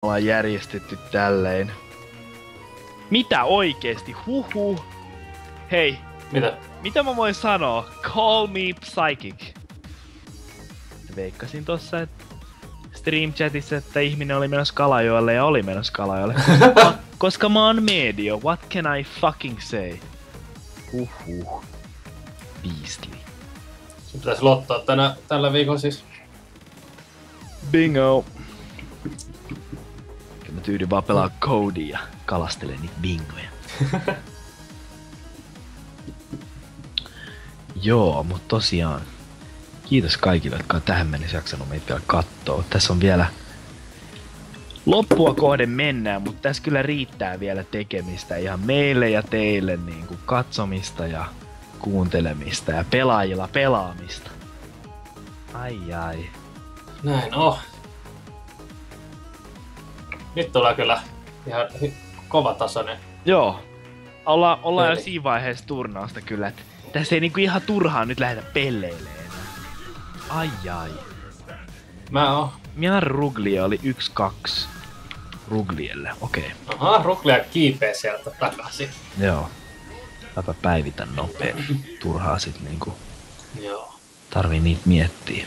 ollaan järjestetty tälleen. Mitä oikeesti? Huhu. Hei. Mitä? Mitä mä voin sanoa? Call me psychic. Veikkasin tossa, että stream chatissa, että ihminen oli menossa Kalajoelle ja oli menossa Kalajoelle. Koska mä oon medio, what can I fucking say? Huhhuh. Beastly. Sun pitäis lottaa tällä viikolla siis. Bingo. Mä tyydyn vaan pelaa Codea ja kalastele niitä bingoja. Joo, mut tosiaan. Kiitos kaikille, jotka on tähän mennessä jaksanut meitä vielä kattoo. Tässä on vielä loppua kohden mennään, mutta tässä kyllä riittää vielä tekemistä ihan meille ja teille niin kuin katsomista ja kuuntelemista ja pelaajilla pelaamista. Ai. Näin on. Nyt tulee kyllä ihan kova tasoinen. Joo. Ollaan jo siinä vaiheessa turnausta kyllä, että tässä ei niinku ihan turhaan nyt lähdetä pelleilemään. Ai. Mian Ruglia oli 1-2 Ruglielle, okei. Aha, Ruglia kiipee sieltä takaisin. Joo. Mäpä päivitän nopea. Turhaa sit niinku. Joo. Tarvii niitä miettiä.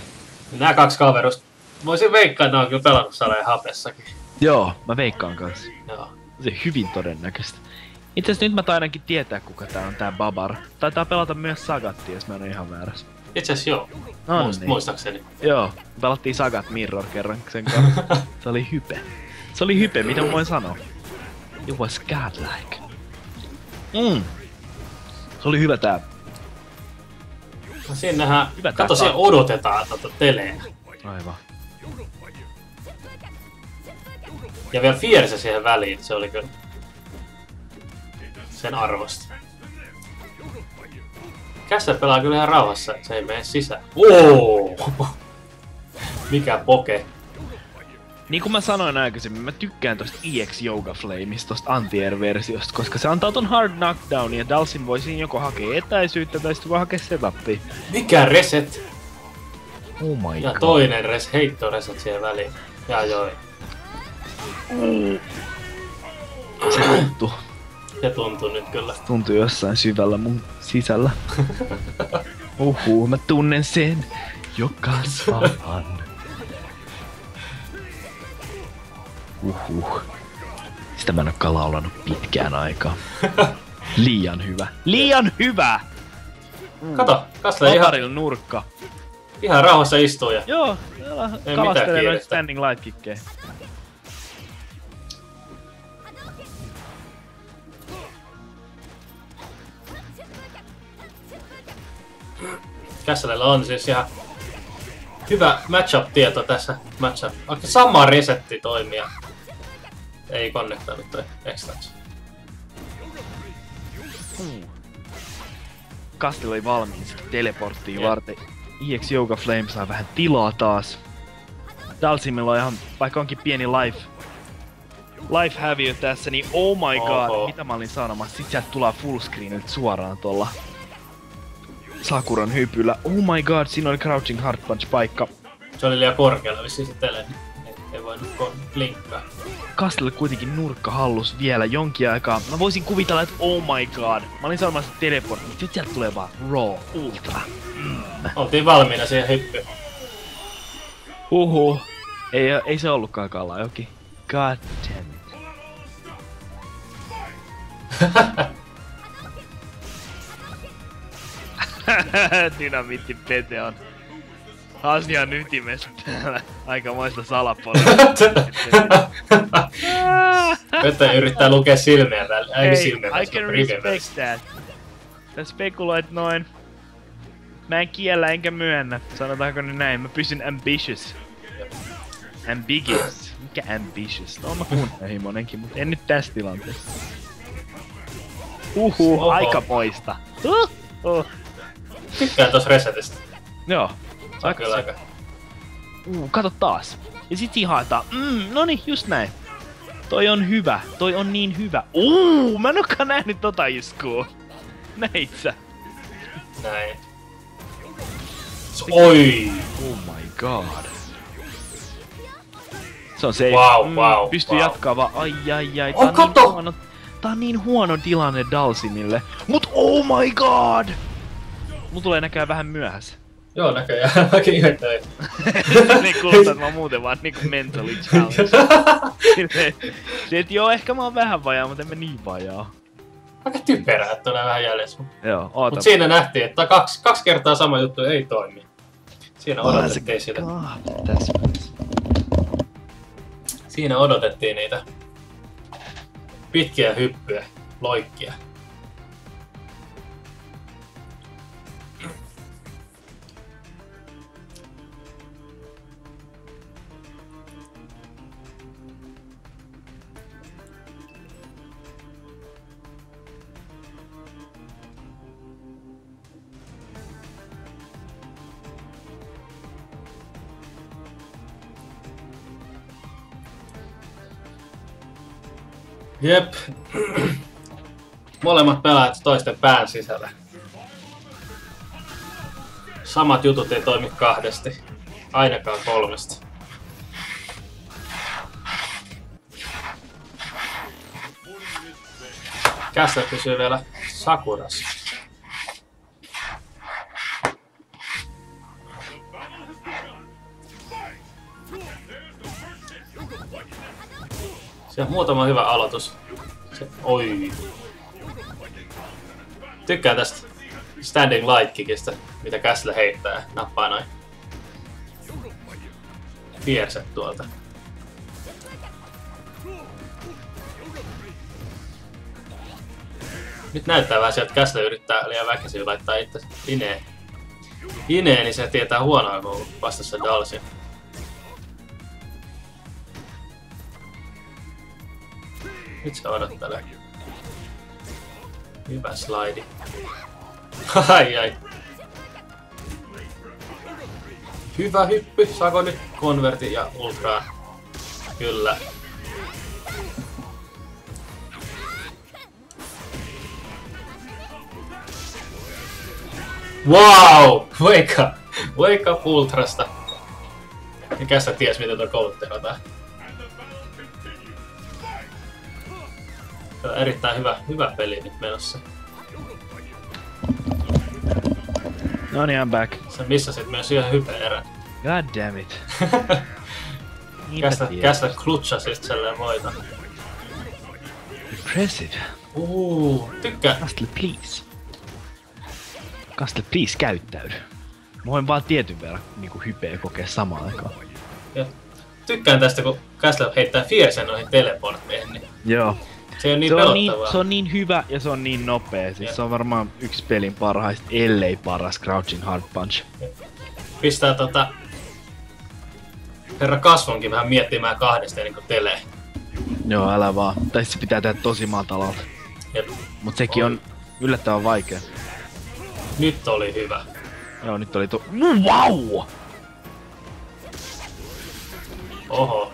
Nää kaksi kaverusta. Voisin veikkaa, että ne on kyllä pelannut saleen hapessakin. Joo, mä veikkaan kanssa. Joo. Se hyvin todennäköistä. Itse asiassa nyt mä taidankin tietää, kuka tää on tää Babar. Taitaa pelata myös Sagattia, jos mä en oo ihan väärässä. Itse asiassa joo. Niin. Muistaakseni. Joo, pelattiin Sagat Mirror kerran sen kanssa. Se oli hype. Se oli hype, mitä mä voin sanoa? It was godlike. Se oli hyvä tää. No siinähän, hyvä kato siellä odotetaan teleä. Aivan. Ja vielä Fierce siihen väliin, se oli kyllä sen arvosta. Kässä pelaa kyllä ihan rauhassa, se ei mene sisään. Oo! Mikä poke. Niin kuin mä sanoin aikaisemmin, mä tykkään tosta EX Yoga Flameista, tosta anti-air-versiosta, koska se antaa ton hard knockdown ja Dalsin voi siinä joko hakea etäisyyttä tai sitten voi hakea setupia. Mikä reset? Oh my ja god. toinen heitto reset siihen väliin. Ja joo. Se tuntuu. Se tuntuu nyt kyllä. Tuntuu jossain syvällä mun sisällä. Mä tunnen sen jo kasvavan. Sitä mä en oo laulannut pitkään aikaa. Liian hyvä. Liian hyvä! Kato, Kasle Babarilla nurkka. Ihan rauhassa istuu ja... Joo, kalastelee noita standing light kickejä. Kässelellä on siis ihan hyvä matchup-tieto tässä matchup. Oikein sama resetti toimia. Ei connectannut toi extraksi. Kastel oli valmiin teleporttiin varten. EX Yoga Flame saa vähän tilaa taas. Dalsimilla on ihan, vaikka onkin pieni life häviö tässä, niin oh my god, mitä mä olin sanomassa. Sit sieltä tulee fullscreeniltä suoraan tuolla Sakuran hypyllä. Oh my god, siinä oli Crouching Hard Punch paikka. Se oli liian korkealla vissiin se tele, niin ei voinut linkkaa. Kastelle kuitenkin nurkka hallus vielä jonkin aikaa. Mä voisin kuvitella, että oh my god. Mä olin sanomassa teleport, mutta nyt sieltä tulee vaan Raw Ultra. Oltiin valmiina siihen hyppyyn. Ei se ollutkaan Kalajoki. God damn it. Dynamiitti Pete on asian ytimessä täällä. Aikamoista salapolia. Pete yrittää lukea silmiä välillä. Hey, I can respect that. Sä spekuloit noin. Mä en kiellä enkä myönnä. Sanotaanko nyt näin, mä pysyn ambitious. Ambiguous. Mikä ambitious? No mä kunnianhimoinenkin, mut en nyt tässä tilanteessa. Aikamoista. Tykkään tossa resetistä. Joo. Aika. Kato taas. Ja sit siinä haetaan. Noni, just näin. Toi on hyvä. Toi on niin hyvä. Mä en ookaan nähnyt tota iskua. Näit sä? Näin. Oi! Oh my god. Se on se. Wow. Pystyy jatkaa vaan. Ai. Oh, kato! Tää on niin huono tilanne Dalsimille. Mut oh my god! Mun tulee näköjään vähän myöhässä. Joo, näköjään. Mäkin ihmettelin. Niin kuulostaa, että mä oon muuten vaan niinku mentally challenged. Se, et joo, ehkä mä oon vähän vajaa, mutta en mä niin vajaa. Aika typerää, että on vähän jäljessä. Joo, oota. Mut siinä nähtiin, että kaksi kertaa sama juttu ei toimi. Siinä odotettiin sitä. Siinä odotettiin niitä pitkiä hyppyjä, loikkia. Jep. Molemmat pelaajat toisten pään sisällä. Samat jutut ei toimi kahdesti. Ainakaan kolmesti. Kässä pysyy vielä Sakurassa. Se on muutama hyvä aloitus. Oi. Tykkään tästä standing light kickistä, mitä Käsillä heittää. Nappaa noin vierset tuolta. Nyt näyttää vähän sieltä, että Käsillä yrittää liian väkisin laittaa itse ineen. Ineen, niin se tietää huonoa, kun on vastassa Dalsin. Nyt se odottelee. Hyvä slaidi. Ai. Hyvä hyppy. Saako nyt konverti ja ultraa? Kyllä. Wow! Wake up ultrasta. Mikä sä ties, miten tuo koulu tehotaan? Erittäin hyvä peli nyt menossa. No niin, I'm back. Sä missasit myös yhden hypen erän. God damn it. Kästä klutsasi itselleen voiton. Impressive. Tykkää. Castle, please käyttäydy. Mä voin vaan tietyn verran niinku hypeä kokea samaan aikaan. Ja tykkään tästä, kun Castle heittää Fiercen noihin teleportteihin. Niin joo. Se on niin pelottavaa. Se on niin hyvä ja se on niin nopea. Siis se on varmaan yksi pelin parhaista, ellei paras Crouching Hard Punch. Pistää herra kasvonkin vähän miettimään kahdesta ennen kuin telee. Joo, älä vaan. Tai se pitää tehdä tosi matalalta. Mut sekin on yllättävän vaikea. Nyt oli hyvä. Joo, nyt oli wow! Oho.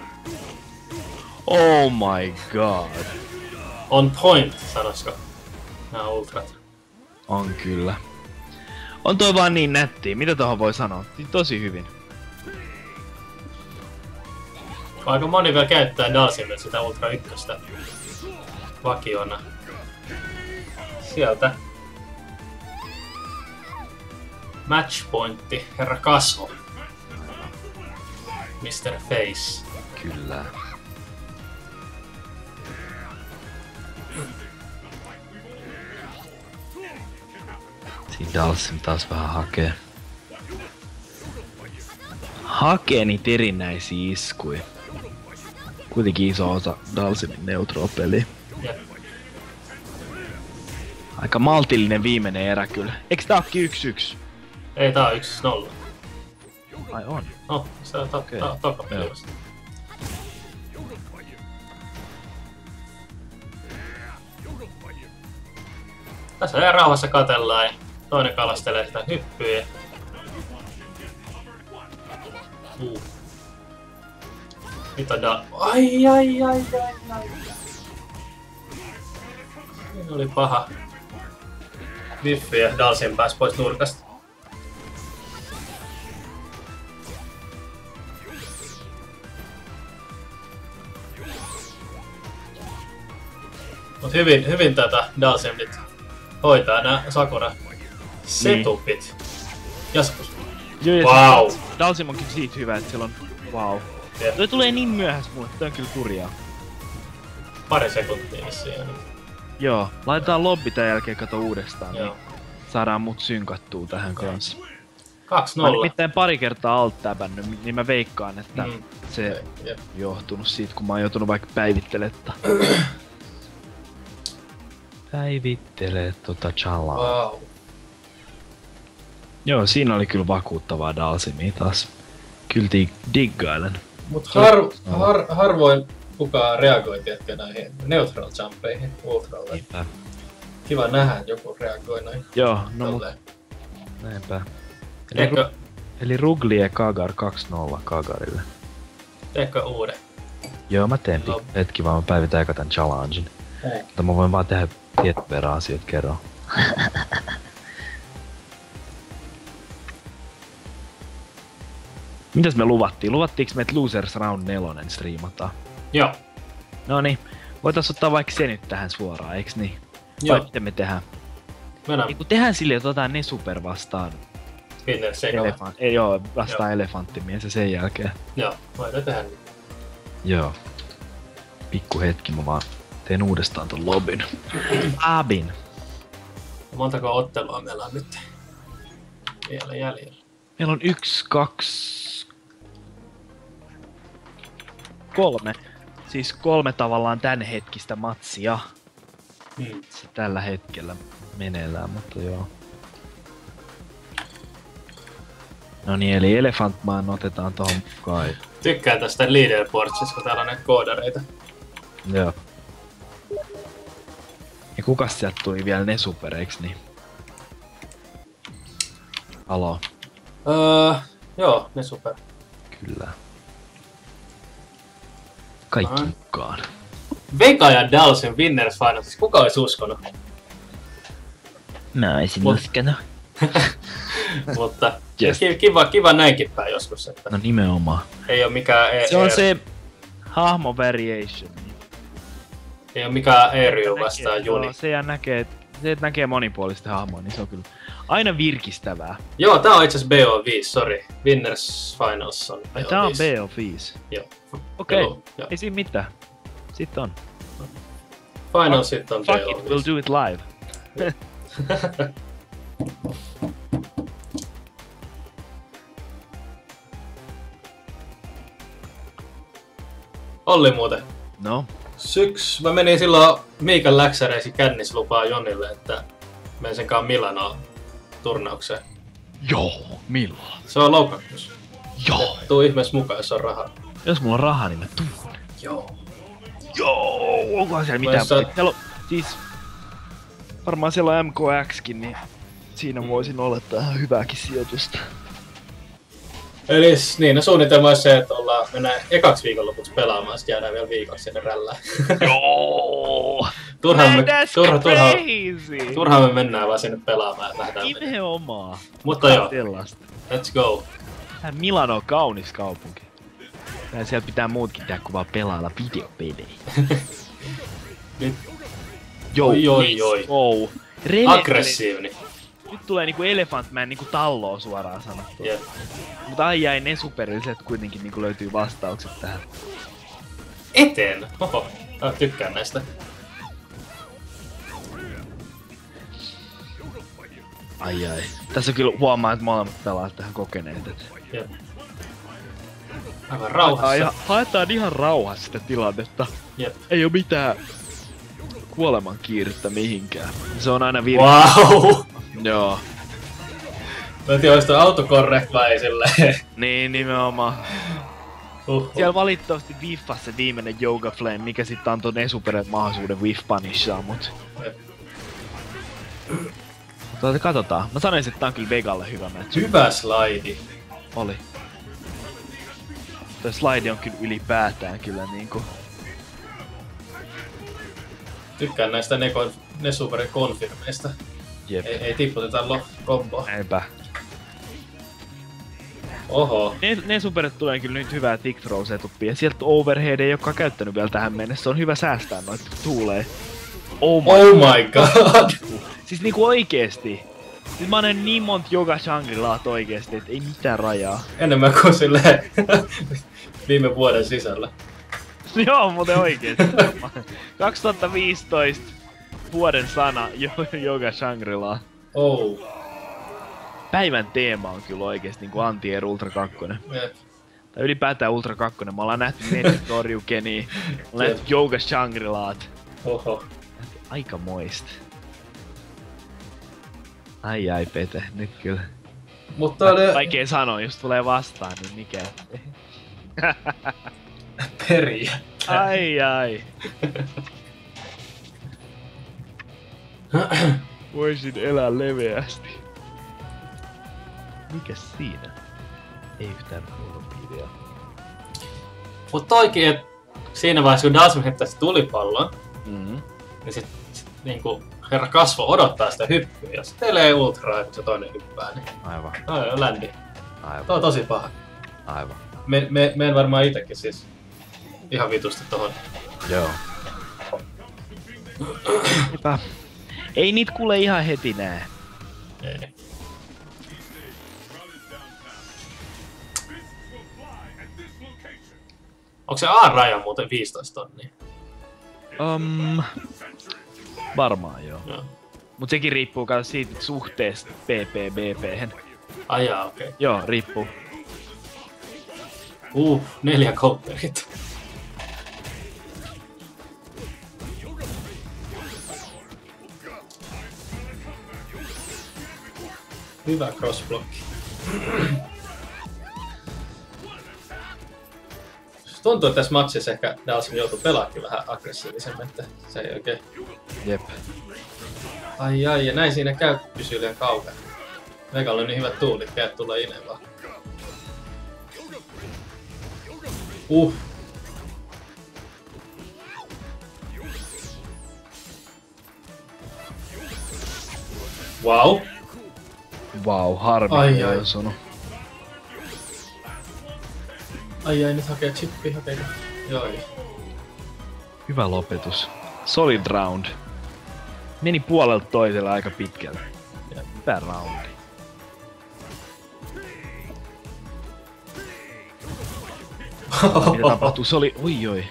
Oh my god. On point, sanoisiko nää ultrat. On kyllä. On toi vaan niin nättiä. Mitä tohon voi sanoa? Tosi hyvin. Aika moni vielä käyttää Dalsimille sitä Ultra 1 vakiona. Sieltä. Matchpointti, herra kasvo. Mr. Face. Kyllä. Siinä Dalsim taas vähän hakee. Hakee niitä erinäisiä iskuja. Kuitenkin iso osa Dalsimin neutral-peliä. Aika maltillinen viimeinen erä kyllä. Eiks tää ookin 1-1? Ei, tää on 1-0. Ai on? No, se on tokapeli vasta. Tässä ihan rauhassa katellaan ja toinen kalastelee sitä hyppyä. Nyt on ai. Siinä oli paha. Diffi ja Dalsin pääsi pois nurkasta. Mut hyvin tätä Dhalsimit hoitaa nää Sakura setupit. Joskus. Wow! Dhalsim onkin siitä hyvä, että siellä on... Wow. Jep. Toi tulee niin myöhässä mulle, toi on kyllä kurjaa. Pari sekuntia vissiin. Joo, laitetaan lobby tän jälkeen kato uudestaan, Joo. niin saadaan mut synkattua tähän kanssa. 2-0. Mä oon nimittäin pari kertaa alt-tabannut, niin mä veikkaan, että se Jep. johtunut siitä, kun mä oon joutunut vaikka päivittelettä. Päivittele tota chalaa. Wow. Joo, siinä oli kyllä vakuuttavaa Dhalsimia taas. Kyllä diggailen. Mut harvoin kukaan reagoi tietkö näihin neutral jumpeihin ultralle. Niinpä. Kiva nähdä, että joku reagoi näin. Joo, no Tolleen. näinpä. Teekö Ruglie Kagar 2-0 Kagarille. uuden? Joo, mä teen hetki vaan, mä päivitän eka tän challengen. Mutta mä voin vaan tehdä tietyn verran asioita kerran. Mitäs me luvattiin? Luvattiinko me, että Losers Round 4 striimataan? Joo. Noniin, voitais ottaa vaikka se nyt tähän suoraan, eiks niin? Joo. Vai miten me tehdään? Mennään. Eiku tehdään silleen, että otetaan ne super vastaan. Spinner sekava. Joo, vastaan elefanttimies ja sen jälkeen. Joo, voidaan tehdä niin. Joo. Pikku hetki, mä vaan teen uudestaan ton lobin. Abin. Montako ottelua meillä on nyt vielä jäljellä? Meillä on 1, 2, 3. Siis 3 tavallaan tän hetkistä matsia. Se tällä hetkellä meneillään, mutta joo. No niin, eli Elephant Man otetaan tohon mukaan. Tykkään tästä leaderboardsista, kun täällä on näitä koodareita. Joo. Ja kukas sieltä tuli vielä ne super, eiks niin? Haloo. Joo, ne super. Kyllä. Kaikki mukaan. Vega ja Dhalsim Winners Finalsissa, kuka olisi uskonut? Mä oisin uskonut. Mutta Yes. kiva näinkin päin joskus, että No nimenomaan. ei oo mikään Se on se hahmo variation. ei oo mikään Eeryu vastaan Juni. Se näkee monipuolista hahmoa, niin se on kyllä aina virkistävää. Joo, tää on itse asiassa BO5, sorry. Winners Finals on BO5. Ai tää on BO5. Joo. Okei, Joo. ei siinä mitään. Sitten on. Finalsit on Fuck it, we'll BO5. do it live. Olli muuten. No, Mä menin silloin Miikan läksäreisi kännis lupaa Jonille, että menen senkaan Milanoon turnaukseen. joo, milloin? Se on lokakuussa. Joo. Tuu ihmeessä mukaan, jos on rahaa. Jos mulla on rahaa, niin mä tuun. Joo. Joo, onkohan siellä mitään? Siellä on, siis, varmaan siellä on MKXkin, niin siinä voisin olettaa ihan hyvääkin sijoitusta. Eli niin, no suunnitelma olisi se, että mennään ekaksi viikonlopuksi pelaamaan, sit jäädään vielä viikoksi sinne rällään. Joo! turhaan me mennään vaan sinne pelaamaan ja lähdetään menemään. Nimenomaan. Mutta joo, Sellaista. let's go. Milano on kaunis kaupunki. Ja siellä pitää muutkin tehdä kuin vaan pelailla videopelejä. Nyt Joo, oi. Oh. aggressiivinen. Nyt tulee niinku Elephant Man niinku talloa suoraan sanottuna. Jep. Mutta ai jäi ne superilliset kuitenkin niinku löytyy vastaukset tähän. Eteen! Oho, mä tykkään näistä. Ai. Tässä kyllä huomaa, että molemmat pelaat tähän kokeneet. Jep. Aivan rauhassa. Haetaan ihan rauhassa sitä tilannetta. Jep. Ei oo mitään kuoleman kiirettä mihinkään. Se on aina Wow! Joo. Mä en tiedä, olis toi autocorrect vai silleen. Niin, nimenomaan. Siellä valitettavasti wiffas se viimeinen Yoga Flame, mikä sitten antoi ne superet mahdollisuuden whiff punishaa, mut... Mutta katsotaan. Mä sanoisin, että tää on kyllä Vegalle hyvä match. Hyvä slaidi. Oli. Toi slide on kyllä ylipäätään kyllä niinku... Tykkään näistä ne superin konfirmeista. Jep. Ei tipputeta komboa. Näinpä. Oho. Ne superit tulee kyllä nyt hyvää thick throw setupia. Sieltä overhead ei olekaan käyttänyt vielä tähän mennessä. Se on hyvä säästää noita tuulee. Oh my god! Siis niinku oikeesti. Siis mä oon niin monta joka Shangri-Laat oikeesti, et ei mitään rajaa. Enemmän kuin silleen viime vuoden sisällä. Joo, muuten oikeesti. 2015 vuoden sana joka Shangri-La. Oh. Päivän teema on kyllä oikeesti niinku Anti-Air Ultra 2. Jep. Tai ylipäätään Ultra 2. Me ollaan nähty Torjukenia, me ollaan nähty Jouga Shangri-Laat. Oho. Aika moista. Ai Pete, nyt kyllä. Mutta oli... Vaikea sanoa, jos tulee vastaan, niin mikä. Periä. Ai. Voisin elää leveästi. Mikäs siinä? Ei yhtään piiriä. Mutta oikein, että siinä vaiheessa kun Dawson heittäisi tulipallon, niin sit niinku herra kasvo odottaa sitä hyppyä, ja sitten telee ultraa, kun se toinen hyppää, niin... Aivan. No ländi. Aivan. Tuo on tosi paha. Aivan. Meen varmaan itekin siis ihan vitusti tohon. Joo. Eipä. Ei niitä kuule ihan heti nää. Ei. Onko se A-raja muuten 15 tonnia? Varmaan joo. Joo. Mut sekin riippuu kans siitä suhteesta PP-BP:hen. Ai jaa, okei. Okay. Joo, riippuu. 4 counterit. Hyvä crossblocki. Tuntuu, että tässä matsissa ehkä Dawson joutui pelaakin vähän aggressiivisemmin, että se ei oikein... Jep. Ai ja näin siinä käy, pysyy liian kaukana. Vegalla on niin hyvät tuulit, käy tulla ineen vaan. Wow. Wow, harmi ei osunut. Ai nyt hakee chippi, hakeeko? Joo. Hyvä lopetus. Solid round. Meni puolelta toiselle aika pitkälle. Hyvä roundi. Mitä tapahtuu? Se oli... Oi.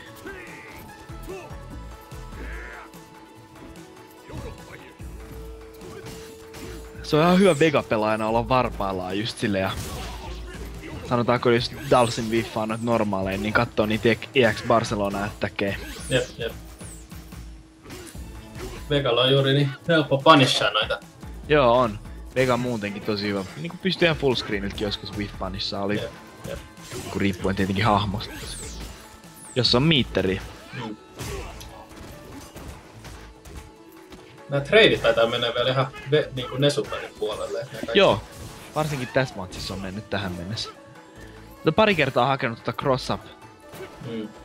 Se on ihan hyvä Vega-pelaajana olla varpaillaan just silleen ja... Sanotaanko jos Dalsin viffaa noit normaalein, niin kattoo niitä EX Barcelona ättäkee. Jep. Vegalla on juuri niin helppo punishaa noita. Joo on. Vega muutenkin tosi hyvä. Niinku pystyy ihan fullscreeniltäkin joskus Whiff-panissa oli. Jep. Kun riippuen tietenkin hahmosta. Jos on miitteri. Nää treidit taitaa mennä vielä ihan niinku Nesuperin puolelle. Joo. Varsinkin tässä matsissa on mennyt tähän mennessä. Pari kertaa hakenut tota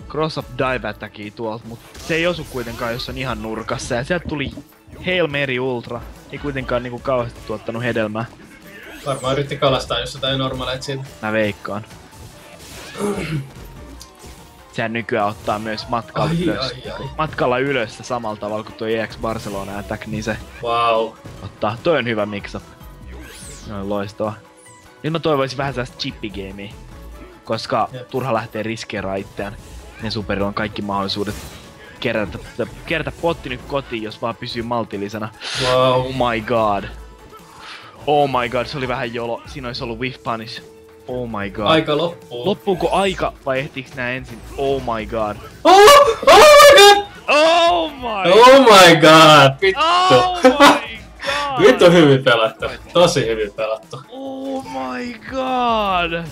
cross-up dive attackia tuolta, mut se ei osu kuitenkaan, jos on ihan nurkassa. Ja sieltä tuli Hail Mary Ultra. Ei kuitenkaan niinku kauheasti tuottanut hedelmää. Varmaan yritti kalastaa jos jotain normaaleet siitä. Mä veikkaan. Sehän nykyään ottaa myös matkalla ylös samalla tavalla kuin tuo EX Barcelona Attack, niin se ottaa. Toi on hyvä mix-up. Noin loistava. Nyt mä toivoisin vähän sellaista chippigamea, koska turha lähtee riskeeraan itseään. Ne superilla on kaikki mahdollisuudet kerätä potti nyt kotiin, jos vaan pysyy maltillisena. Wow. Oh my god, se oli vähän jolo. Siinä olisi ollut whiff punish. Oh my god. Aika loppuu. Loppuuko aika vai ehtiiks nää ensin? Oh my god. Oh my god! Vittu! Oh my god! Vittu hyvin pelattu. Tosi hyvin pelattu. Oh my god!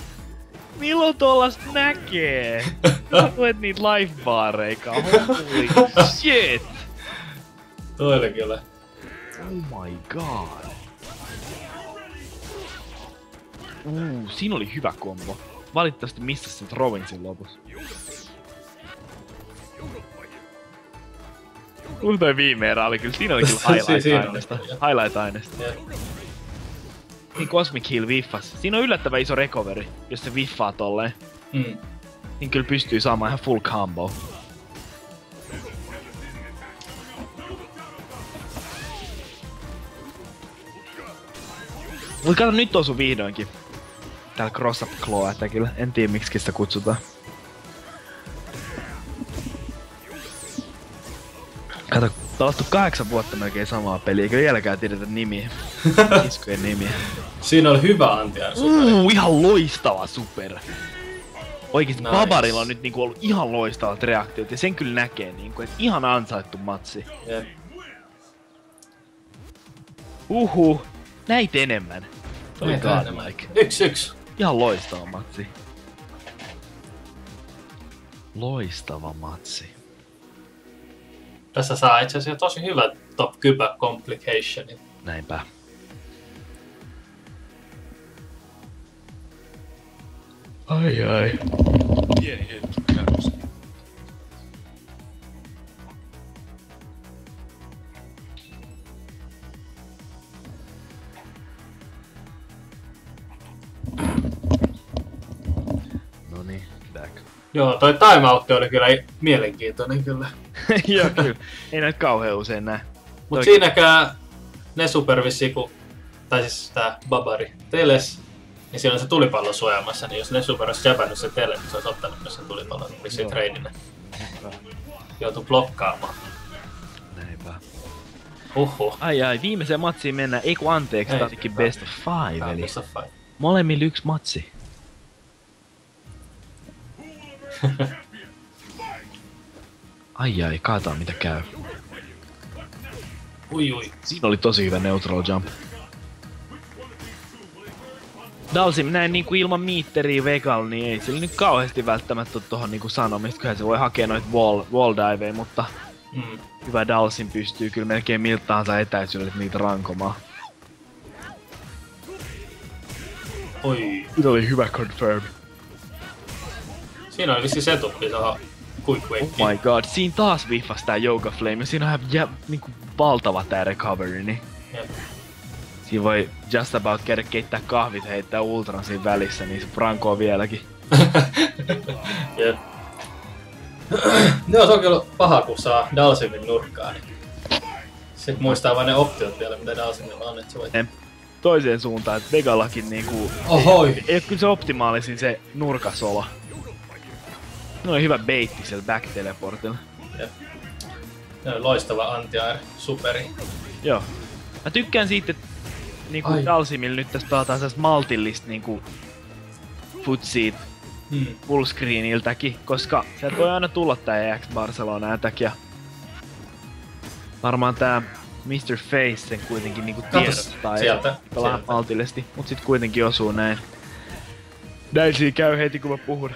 Milloin tollast näkee? Sä tuet niitä lifebaareikaan. Holy shit! Toi oli kyllä. Oh my god. Siinä oli hyvä kombo. Valitettavasti missasi sen Rovinsin lopussa. Toi viime erä oli kyllä, siinä oli kyllä highlight-aineesta. Niin Cosmic Heal viffas. Siinä on yllättävän iso recovery, jos se viffaa tolleen. Niin kyllä pystyy saamaan ihan full combo. Mut kato, nyt osu vihdoinkin. Täällä Cross Up Claw Attackilla. En tiedä miksi sitä kutsutaan. Kato, pelattu 8 vuotta melkein samaa peliä, eikä vieläkään tiedetä nimiä. Iskujen nimiä. Siinä oli hyvä anti-air superi. Ihan loistava super. Oikeesti Nice. Babarilla on nyt niinku ollut ihan loistavat reaktiot ja sen kyllä näkee niinku, että ihan ansaittu matsi. Jep. Näit enemmän. Oli godlike. 1-1. Ihan loistava matsi. Loistava matsi. Tässä saa itse asiassa tosi hyvä top kypä complicationin. Näinpä. Ai. Pieni hetki, kärsi. Noniin, back. Joo, toi timeout oli kyllä mielenkiintoinen kyllä. Joo, kyllä. Ei näitä kauhean usein näe. Mut siinäkään ne supervissi, tai siis tää Babari teles, niin siinä on se tulipallo suojaamassa, niin jos ne super olisi jäpännyt se tele, niin se olisi ottanut myös sen tulipallon vissiin traininä. Joutui blokkaamaan. Näinpä. Ai, Viimeiseen matsiin mennään. Ei kun anteeksi, tää olikin best of 5, eli best of 5. molemmilla 1 matsi. Ai, kaataan mitä käy. Ui. Siinä oli tosi hyvä neutral jump. Dalsim näin niinku ilman miitteriä Vegal, niin ei sillä nyt kauheasti välttämättä ole tohon niinku sanomista, kyllähän se voi hakea noit wall diveja, mutta hyvä Dalsim pystyy kyllä melkein miltä tahansa etäisyydelle niitä rankomaan. Oi. Nyt oli hyvä confirm. Siinä oli vissi setuppi tohon quick wakein. Oh my god, siinä taas viffas tää Yoga Flame ja siinä on ihan niinku valtava tää recovery, niin Jep. siinä voi just about käydä keittää kahvit heittää ultran siinä välissä, niin se prankoo vieläkin. Jep. No se on kyllä paha, kun saa Dalsimin nurkkaan. Niin. Sitten muistaa vain ne optiot vielä, mitä Dalsimilla on, että se voi... Toiseen suuntaan, että Vegallakin niinku... Ohoi! Ei oo kyllä se optimaalisin se nurkasolo. No hyvä baitti siellä back teleportilla. Jep. Se on loistava anti-air superi. Joo. Mä tykkään siitä, että niinku Dalsimilla nyt tästä pelataan sellaista maltillista niinku futseat fullscreeniltäkin, koska sieltä voi aina tulla tää EX Barcelona attack ja varmaan tää Mr. Face sen kuitenkin niinku tiedostaa ja pelaa maltillisesti, mut sit kuitenkin osuu näin. Näin siinä käy heti kun mä puhun.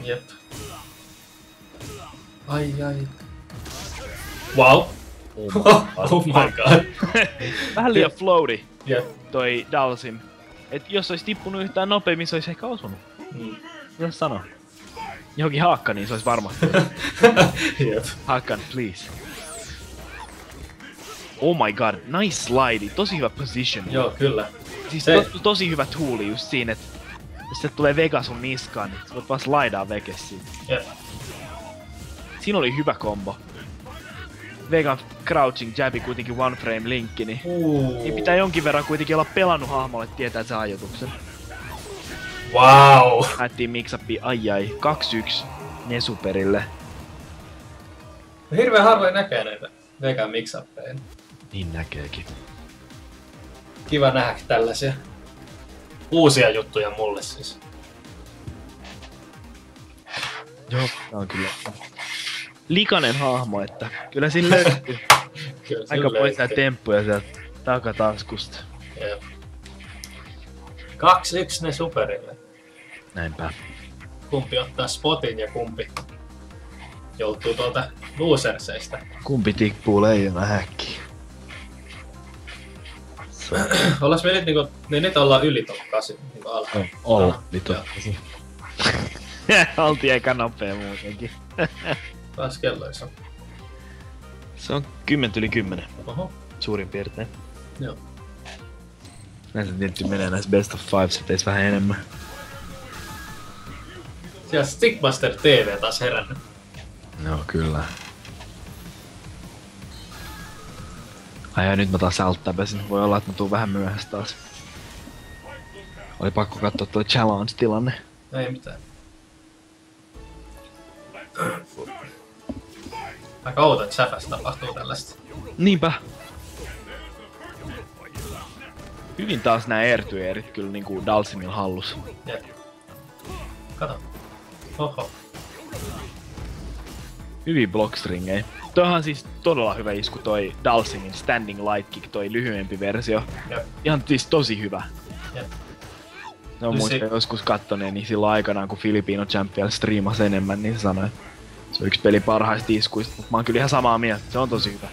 Jep. Ai. Wow. Oh my god. Vähän liian floaty Jep. toi Dalsim. Et jos ois tippunut yhtään nopeammin, se ois ehkä osunut. Mitä sano? Johonkin haakka, niin se ois varmasti. Jep. Hakan, please. Oh my god, nice slide. Tosi hyvä position. Joo, kyllä. Siis tosi hyvä tooli just siinä, että jos sieltä tulee Vega sun niskaan, niin sä voit vaan slidea vekes siitä. Jep. Siinä oli hyvä kombo. Vegan crouching jabi kuitenkin one frame linkki, niin pitää jonkin verran kuitenkin olla pelannut hahmolle, että tietää sen ajoituksen. Wow! Lähettiin mix-upiin, ai 2-1 Nesuperille. Hirveen harvoin näkee näitä vegan mix-uppeja. Niin näkeekin. Kiva nähdä tällaisia uusia juttuja mulle siis. Joo, tää on kyllä likainen hahmo, että kyllä sillä löytyy aika poisia temppuja sieltä takataskusta. Jep. 2-1 ne superille. Näinpä. Kumpi ottaa spotin ja kumpi joutuu tuolta loserseista. Kumpi tippuu leijona häkkiin? Ollaan me nyt niinku, niin nyt ollaan yli top 8 niinku alkaa. Olla, vittu. Oltiin aika nopea muutenkin. Taas kelloissa on. Se on 10:10. Oho. Suurin piirtein. Joo. Näissä tietysti menee näissä best of 5 seteissä vähän enemmän. Siellä Stickmaster TV taas herännyt. No kyllä. Ai ja nyt mä taas alt-tabasin. Voi olla, että mä tuun vähän myöhässä taas. Oli pakko katsoa tuo challenge-tilanne. Ei mitään. Aika outo, että Säfässä tapahtuu tällaista. Niinpä. Hyvin taas nää air-to-airit kyllä niinku Dhalsimilla hallus. Jep. Kato. Oho. Hyvin blockstringei. Toihan siis todella hyvä isku toi Dhalsimin Standing Light Kick, toi lyhyempi versio. Jep. Ihan siis tosi hyvä. Jep. No muistan joskus kattoneen, niin silloin aikanaan kun Filipino Champion striimasi enemmän, niin se sanoi, että se on yksi peli parhaista iskuista, mutta mä oon kyllä ihan samaa mieltä, se on tosi hyvä.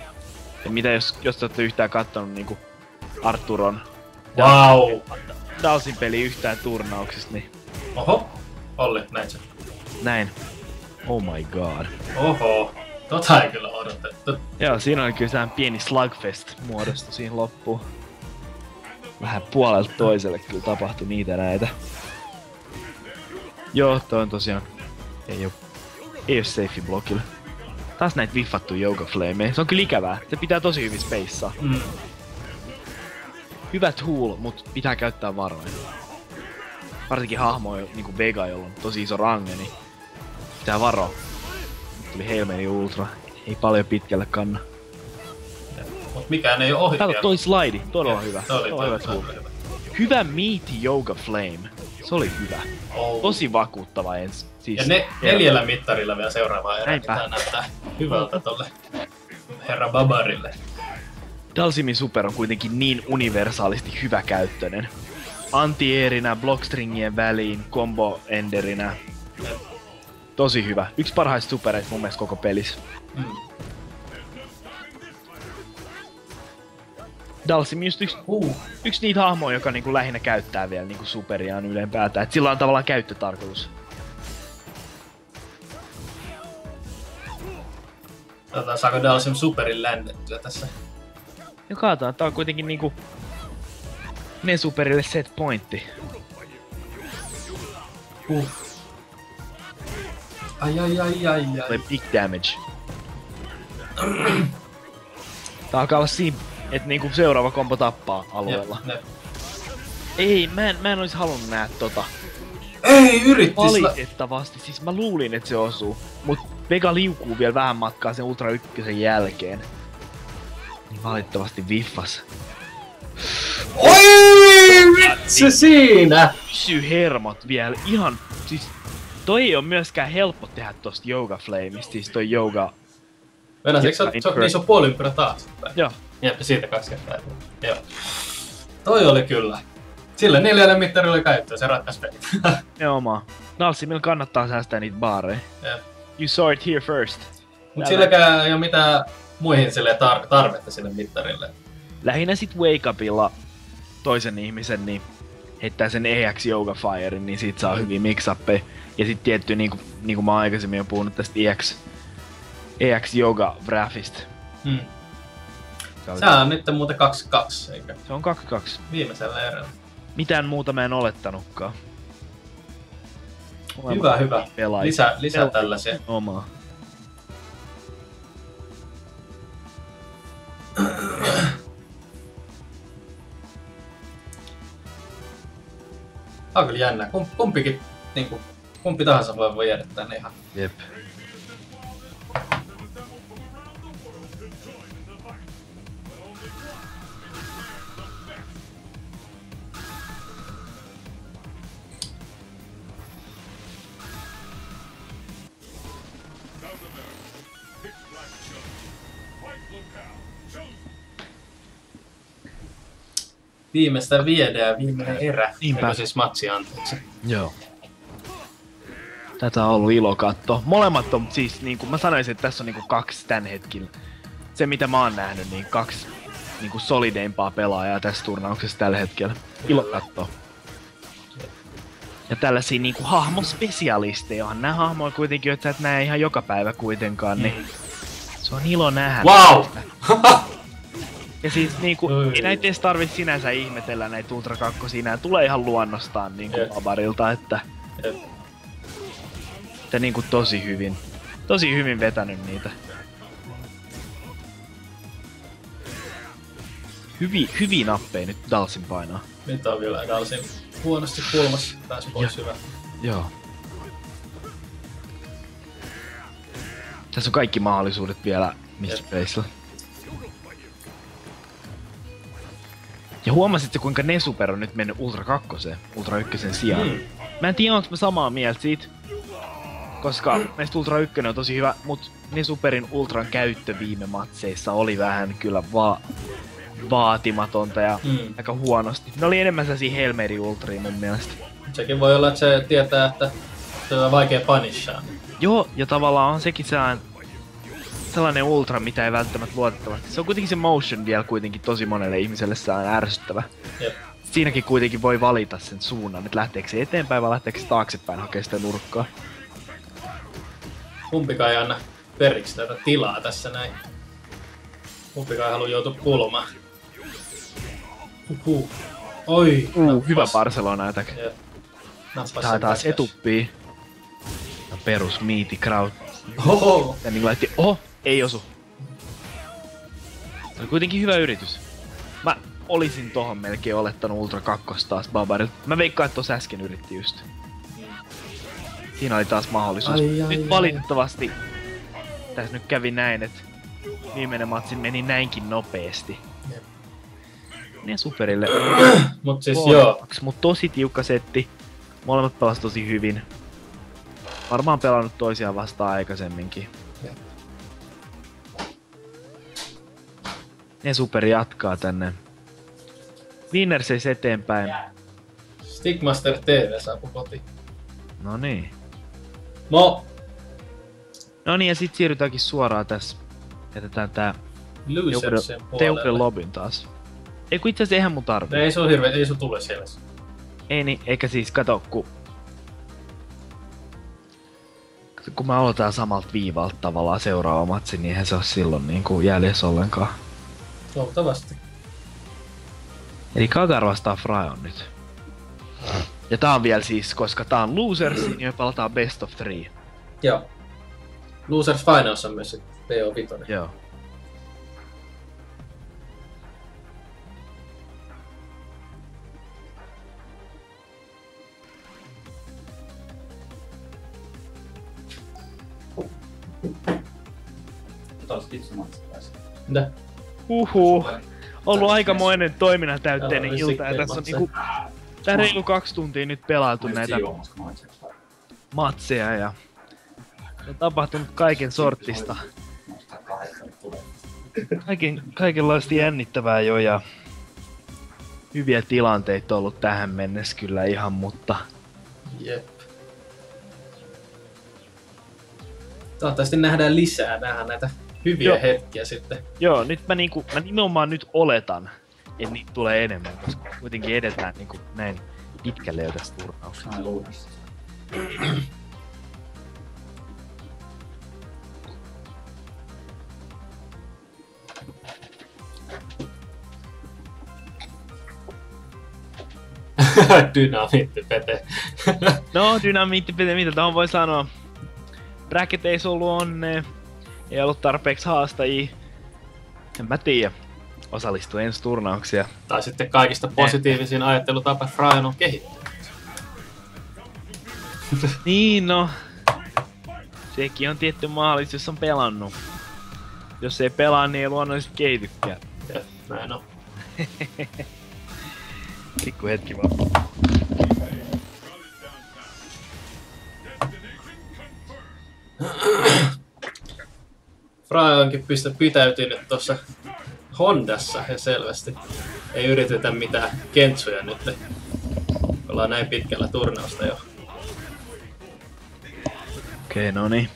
Ja mitä jos te ootte yhtään kattonut niinku Arturon Wow! Dhalsin peli yhtään turnauksista, niin Oho! Olli, näit sen. näin. Oh my god. Oho! Tota ei kyllä odotettu. Joo, siinä oli kyllä sehän pieni slugfest muodostu siinä loppuun. Vähän puolelta toiselle kyllä tapahtui niitä näitä. Joo, toi on tosiaan... Ei oo safe blokilla. Taas näitä viffattu Yoga Flameja. Se on kyllä ikävää. Se pitää tosi hyvin spaceaa. Hyvä tool, mut pitää käyttää varoja. Varsinkin hahmoja niinku Vega, jolla on tosi iso range, niin pitää varoa. Nyt tuli Hail Mary Ultra. Ei paljon pitkälle kanna. Mut mikään ei oo ohi. Kato toi slide, todella hyvä. Toi Hyvä tool. Hyvä Meaty Yoga Flame. Se oli hyvä. Oh. Tosi vakuuttava ens. Siis Ja ne 4 mittarilla vielä seuraavaa erää, Näinpä. pitää näyttää hyvältä tolle herra Babarille. Dhalsimin super on kuitenkin niin universaalisti hyväkäyttöinen. Anti-airinä, blockstringien väliin, combo-enderinä. Tosi hyvä. Yksi parhaista supereista mun mielestä koko pelissä. Dhalsim just yksi niitä hahmoja, joka niinku lähinnä käyttää vielä niinku superiaan ylempäätään. Et sillä on tavallaan käyttötarkoitus. Saako Dhalsim superin lännettyä tässä? Ja kaataan, tää on kuitenkin niinku... Ne superille set pointti. Ai. Tulee big damage. Tää alkaa olla siinä, että niinku seuraava kombo tappaa alueella. Jep. Ei, mä en ois halunnut nähdä tota. Ei yrittis! Valitettavasti, siis mä luulin, että se osuu. Mut Vega liukuu vielä vähän matkaa sen Ultra 1 jälkeen. Niin valitettavasti viffas. Oi vitsi siinä! Pysy hermot vielä ihan, siis toi ei oo myöskään helppo tehdä tosta Yoga Flameista, siis toi Yoga... Venäs, eikö se on puoliympyrä taas? Joo. Jep, siitä 2 kertaa. Joo. Toi oli kyllä. Sillä 4 mittarilla käyttöön, se ratkaisi pelit. Nimenomaan. Dhalsimilla kannattaa säästää niitä baareja. Jep. You saw it here first. Mut silläkään ei oo mitään muihin tarvetta sille mittarille. Lähinnä sit Wake Upilla toisen ihmisen, niin heittää sen EX Yoga Firein, niin siitä saa hyviä mix-uppeja. Ja sit tietty, niinku mä aikaisemmin jo puhunut tästä EX Yoga Wrathista. Se on nyt muuten 2-2, eikö? Se on 2-2. Viimeisellä erällä. Mitään muuta mä en olettanutkaan. Hyvä. Lisää tällaisia. Omaa. Tää on kyllä jännä. Kumpikin, niinku, kumpi tahansa voi jäädä tänne ihan. Jep. Viimeistä viedään viimeinen erä. Niinpä. Eikö siis matsi anteeksi? Joo. Tätä on ollut ilo katsoa. Molemmat on siis niinku, mä sanoisin, että tässä on niinku 2 tän hetkellä. Se mitä mä oon nähnyt, niin 2 niinku solideimpaa pelaajaa tässä turnauksessa tällä hetkellä. Ilo katsoa. Ja tällaisia niinku hahmospesialisteja on. Nää hahmoja kuitenkin, että sä et näe ihan joka päivä kuitenkaan, niin se on ilo nähdä. Wow! Ja siis niinku, ei näitä edes tarvitse sinänsä ihmetellä näitä Ultra 2, nää tulee ihan luonnostaan niinku Babarilta, että niinku tosi hyvin vetänyt niitä. Hyviä nappeja nyt Dalsin painaa. Nyt on vielä Dalsin huonosti kulmassa. Pääsi pois hyvä. Joo. Tässä on kaikki mahdollisuudet vielä Mr. Faceillä. Ja huomasitko kuinka Nesuper on nyt mennyt Ultra 2, Ultra 1 sijaan? Mä en tiedä onko mä samaa mieltä siitä. Koska meistä Ultra 1 on tosi hyvä, mut Nesuperin Ultran käyttö viime matseissa oli vähän kyllä vaatimatonta ja aika huonosti. Ne oli enemmän sellaisia Helmeri Ultria mun mielestä. Sekin voi olla, että se tietää, että se on vaikea punishaa. Joo, ja tavallaan on sekin sellainen ultra, mitä ei välttämättä luotettavasti. Se on kuitenkin se motion vielä kuitenkin tosi monelle ihmiselle ärsyttävä. Jep. Siinäkin kuitenkin voi valita sen suunnan, että lähteekö se eteenpäin vai lähteekö se taaksepäin hakea sitä nurkkaa. Kumpikaan ei anna periksi tätä tilaa tässä näin. Kumpikaan ei halua joutua kulmaan. Oi! Hyvä Barcelona attack. Tää taas etuppii. Ja perus miiti kraut. Oho! Ja niin laitti, ei osu. Se oli kuitenkin hyvä yritys. Mä olisin tohon melkein olettanut Ultra 2 taas Babarilta. Mä veikkaan, että tos äsken yritti just. Siinä oli taas mahdollisuus. Nyt valitettavasti tässä nyt kävi näin, että viimeinen matsi meni näinkin nopeesti. Ne superille. Mut siis joo. Mut tosi tiukka setti. Molemmat pelas tosi hyvin. Varmaan pelannut toisiaan vastaan aikaisemminkin. Ne super jatkaa tänne. Winner seis eteenpäin. Stickmaster TV saapui kotiin. No niin. No niin, ja sit siirrytäänkin suoraan tässä. Jätetään tää Losersen Teucren puolelle. lobin taas. Ei kun itse asiassa eihän mun tarvii. Ei se on hirveä, ei se tule siellä. Ei niin, eikä siis kato kun mä aloitan samalta viivalta tavallaan seuraava matsi, niin eihän se oo silloin niinku jäljessä ollenkaan. Toivottavasti. Eli Kagar vastaa Frayon nyt. Ja tää on vielä siis, koska tää on Losers, niin me palataan Best of 3. Joo. Losers Finals on myös se PO5. Joo. Mitä? Ollut aikamoinen toiminnan täytteinen Joo, ilta ja sitten tässä on niinku tää reilu 2 tuntia nyt pelailtu näitä matseja ja on tapahtunut kaiken sortista. Kaikenlaista jännittävää jo ja hyviä tilanteita on ollut tähän mennessä kyllä ihan, mutta Jep. Toivottavasti nähdään lisää näitä hyviä hetkiä sitten. joo, nyt mä nimenomaan nyt oletan, että niitä tulee enemmän, koska kuitenkin edetään niinku näin pitkälle jo tästä turnauksesta. Dynamiittipete. No, dynamiittipete, mitä tohon voi sanoa? Bracketeissa ollut onnea, ei ollut tarpeeksi haastajia. En mä tiedä. Osallistu ensi turnauksia. Tai sitten kaikista positiivisin ajattelutapa Frayon on kehittynyt. Niin no. Sekin on tietty mahdollisuus, jos on pelannut. Jos ei pelaa, niin ei luonnollisesti kehitykään. Ja näin on. Pikku hetki vaan. Frayonkin pitäytynyt tuossa Hondassa ja selvästi ei yritetä mitään kentsuja nyt. Ollaan näin pitkällä turnausta jo. Okei, no niin.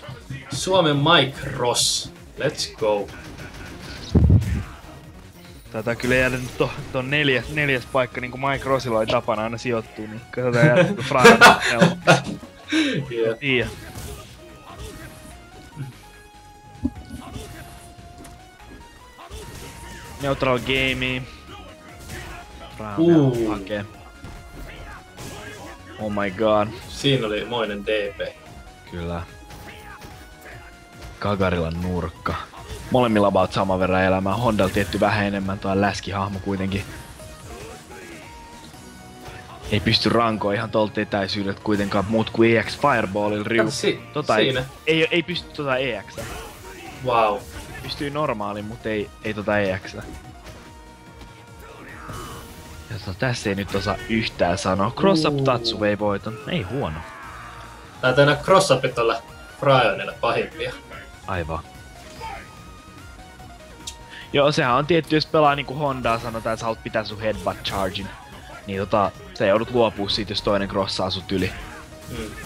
Suomen Mike Ross. Let's go. Taitaa kyllä jäädä nyt ton neljäs paikka, niin kuin Mike Rossilla oli tapana aina sijoittuu, niin katsotaan jäädä Frayon Yeah. Neutral gamei. Frayon hakee. Oh my god. Siinä oli moinen DP. Kyllä. Kagarilan nurkka. Molemmilla about saman verran elämää. Hondalla tietty vähän enemmän, tuo läskihahmo kuitenkin. Ei pysty rankoa ihan tolta etäisyydeltä kuitenkaan muut kuin EX Fireballilla Ryu. Siinä. Ei pysty tota EX. Wow. Pystyy normaaliin, mutta ei tota EX. Ja tässä ei nyt osaa yhtään sanoa. Cross-up Tatsu vei voiton. Ei huono. Taitaa nää cross-upit olla Frionille pahimpia. Aivan. Joo, sehän on tietty, jos pelaa niinku Hondaa, sanotaan, että sä haluat pitää sun headbutt chargin. Niin sä joudut luopua siitä, jos toinen crossaa sut yli.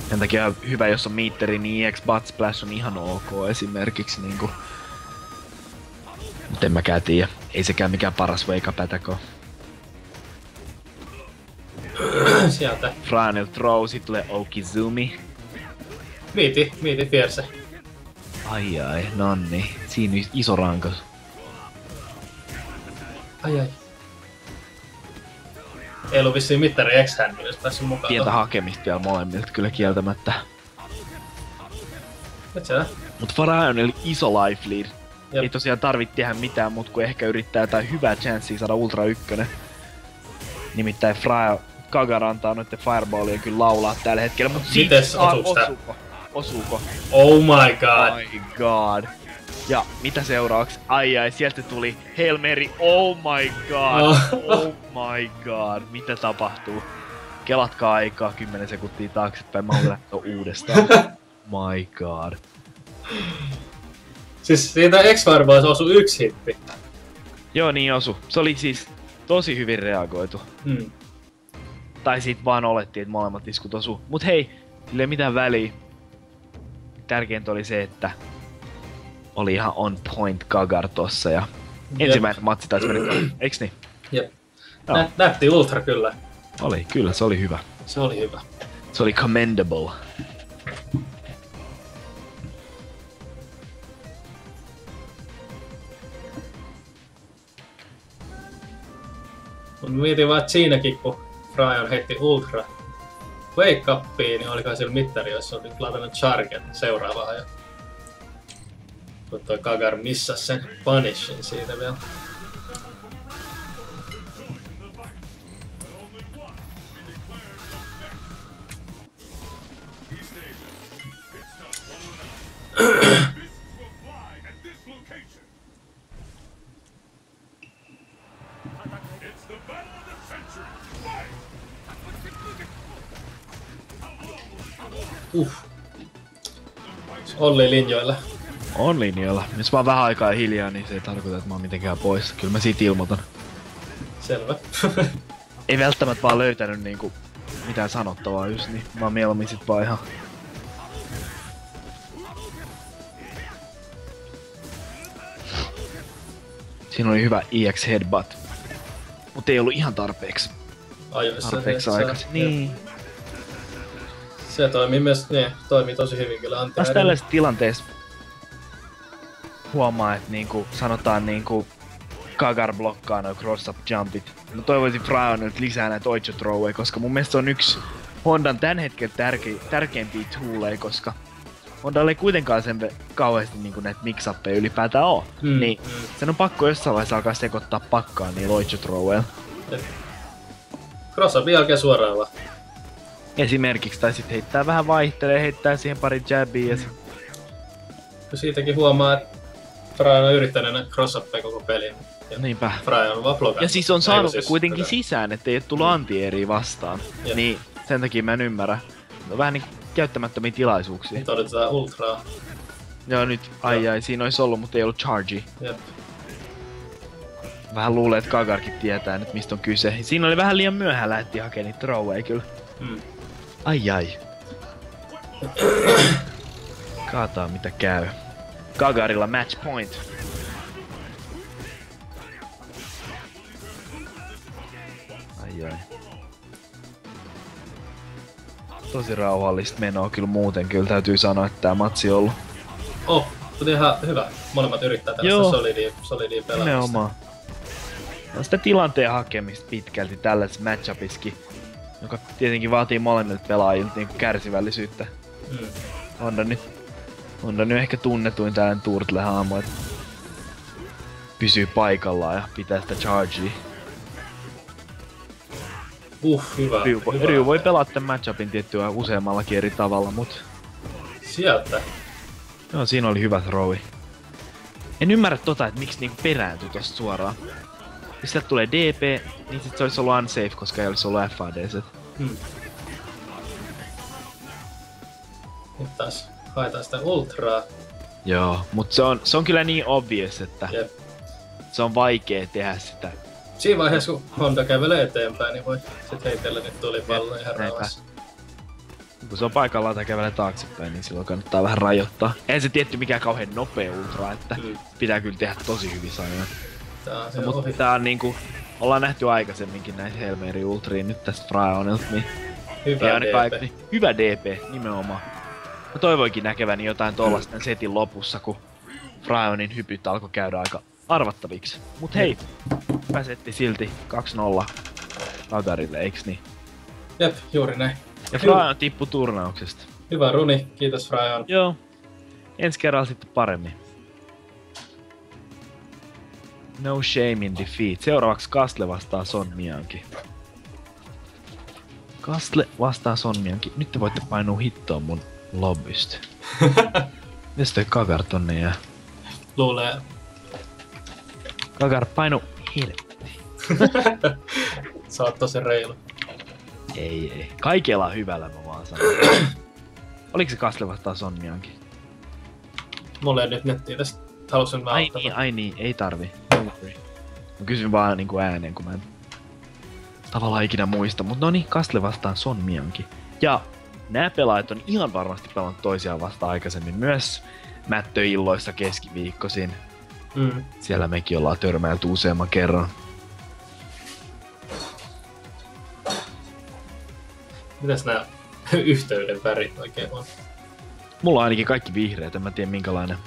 Sen takia on hyvä, jos on miitteri, niin EX Butt Splash on ihan ok esimerkiksi niinku. Mut en mäkään tiedä. Ei sekään mikään paras wake up attack oo. Sieltä. Final throw, sit tulee Okizumi. Miiti fierce. Ai, nonni. Siinä on iso rankas. Ai. Ei ollut vissiin mittari X-händy, jos päässyt mukaan. Pientä hakemista vielä molemmilta kyllä kieltämättä. Et sä? Mut Faraonilla iso life lead. Jep. Ei tosiaan tarvitse tehdä mitään muut kuin ehkä yrittää jotain hyvää chanssiä saada Ultra 1. Nimittäin Kagar antaa noitten fireballien kyllä laulaa tällä hetkellä, mut Mites osuuko? Oh my god. My god. Ja mitä seuraavaksi? Ai, sieltä tuli Hail Mary. Oh my god. Oh my god. Mitä tapahtuu? Kelatkaa aikaa 10 sekuntia taaksepäin. Mä haluan uudestaan. My god. Siis siitä X-Fireballissa osui yksi hitti. Joo, niin osu. Se oli siis tosi hyvin reagoitu. Tai sit vaan olettiin, että molemmat iskut osu. Mut hei, sille ei mitään väliä. Tärkeintä oli se, että oli ihan on point Kagar tossa ja ensimmäinen matsi taisi mennä. Eiks niin? Jep. Näytti Ultra kyllä. Oli, kyllä, se oli hyvä. Se oli hyvä. Se oli commendable. Mut mietin vaan, että siinäkin kun Fryon heitti Ultra wake upiin, niin olikohan sillä mittari, jos oli ladannut Chargen seuraavaan. Ja kun toi Kagar missasi sen punishin siitä vielä. Olli linjoilla. On linjoilla. Jos mä oon vähän aikaa hiljaa, niin se ei tarkoita, että mä oon mitenkään pois. Kyllä mä siitä ilmoitan. Selvä. Ei välttämättä vaan löytänyt niinku mitään sanottavaa just niin. Mä oon mieluummin sit vaan ihan... Siinä oli hyvä EX headbutt. Mut ei ollut ihan tarpeeksi. Tarpeeksi aikaisin. Niin. Se toimii myös, toimii tosi hyvin kyllä anti. Tässä tällaisessa tilanteessa huomaa, että niinku sanotaan niinku Kagar blokkaa noi cross-up jumpit. Mä toivoisin Frionilta lisää näitä oicho throweja, koska mun mielestä se on yksi Hondan tän hetken tärkeimpiä tooleja, koska Hondalla ei kuitenkaan sen kauheasti niinku näitä mix-uppeja ylipäätään oo. Niin sen on pakko jossain vaiheessa alkaa sekoittaa pakkaan niillä oicho throweilla. Cross-upin jälkeen suoraan vaan. Esimerkiksi, tai sit heittää vähän vaihtelee, heittää siihen pari jabia ja siitäkin huomaa, että Fryon on yrittänyt näitä cross-uppeja koko pelin. Niinpä. Fryon on vaan blokannut. Ja siis on saanut kuitenkin sisään, ettei oo tullut anti-eriä vastaan. Jep. Niin sen takia mä en ymmärrä. No vähän niinku käyttämättömiä tilaisuuksia. Nyt odotetaan Ultraa. Joo nyt, ai siinä ois ollut, mutta ei ollut chargea. Jep. Vähän luulee, että Kagarkin tietää nyt mistä on kyse. Siinä oli vähän liian myöhään lähti hakemaan niitä throwweja kyllä. Ai. Kaataa mitä käy. Kagarilla match point. Ai. Tosi rauhallista menoa kyllä muuten. Kyllä täytyy sanoa, että tää matsi on ollut. Mutta ihan hyvä. Molemmat yrittää tällaista solidia pelaamista. Nimenomaan. No sitä tilanteen hakemista pitkälti tällaisessa matchupiskin. Joka tietenkin vaatii molemmilta pelaajilta niinku kärsivällisyyttä. Honda nyt ehkä tunnetuin tällainen Turtle-hahmo. pysyy paikallaan ja pitää sitä chargea. Hyvä. Ryu voi pelata tämän matchupin tiettyä useammallakin eri tavalla, mut... Sieltä. Joo, siinä oli hyvä throwi. En ymmärrä että miksi niinku perääntyi tosta suoraan. Jos sieltä tulee DP, niin sit se olisi ollut unsafe, koska ei olisi ollut FADC. Nyt taas haetaan sitä ultraa. Joo, mut se on kyllä niin obvious, että se on vaikea tehdä sitä. Siinä vaiheessa, kun Honda kävelee eteenpäin, niin voi sit heitellä nyt tulipalloa ihan rauhassa. Kun se on paikallaan tai kävelee taaksepäin, niin silloin kannattaa vähän rajoittaa. Eihän se tietty mikään kauhean nopea ultra, että pitää kyllä tehdä tosi hyvin ajoin. Mutta tää on niinku... Ollaan nähty aikaisemminkin näitä Helmerin ultriin nyt tästä Fraonilta, niin... Hyvä DP, nimenomaan. Mä toivoinkin näkeväni jotain tollasten setin lopussa, kun Fraonin hypyt alkoi käydä aika arvattaviksi. Mut hei, pääsetti silti 2-0 Kagarille, eiks niin? Jep, juuri näin. Ja Fraon tippui turnauksesta. Hyvä runi, kiitos Fraon. Joo, ensi kerralla sitten paremmin. No shame in defeat. Seuraavaksi Castle vastaa Son Mianki. Castle vastaa Son Mianki. Nyt te voitte painua hittoon mun lobbystä. Mitäs toi Kagar tonne jää? Luulee. Kagar painu helvetti. Sä oot tosi reilu. Ei. Kaikella hyvällä mä vaan sanon. Oliko se Castle vastaa Son Mianki? Mulla ei nyt nettiä tästä. Halusin mä auttaa. Ai niin, ei tarvi. Mä kysyn vaan niinku ääneen, kun mä en tavallaan ikinä muista. Mut noniin, Castle vastaan Son Mianki. Ja nää pelaajat on ihan varmasti pelannut toisiaan vastaan aikaisemmin myös mättöilloissa keskiviikkoisin. Siellä mekin ollaan törmäilty useamman kerran. Mitäs nää yhteyden värit oikein on? Mulla on ainakin kaikki vihreät, en mä tiedä minkälainen.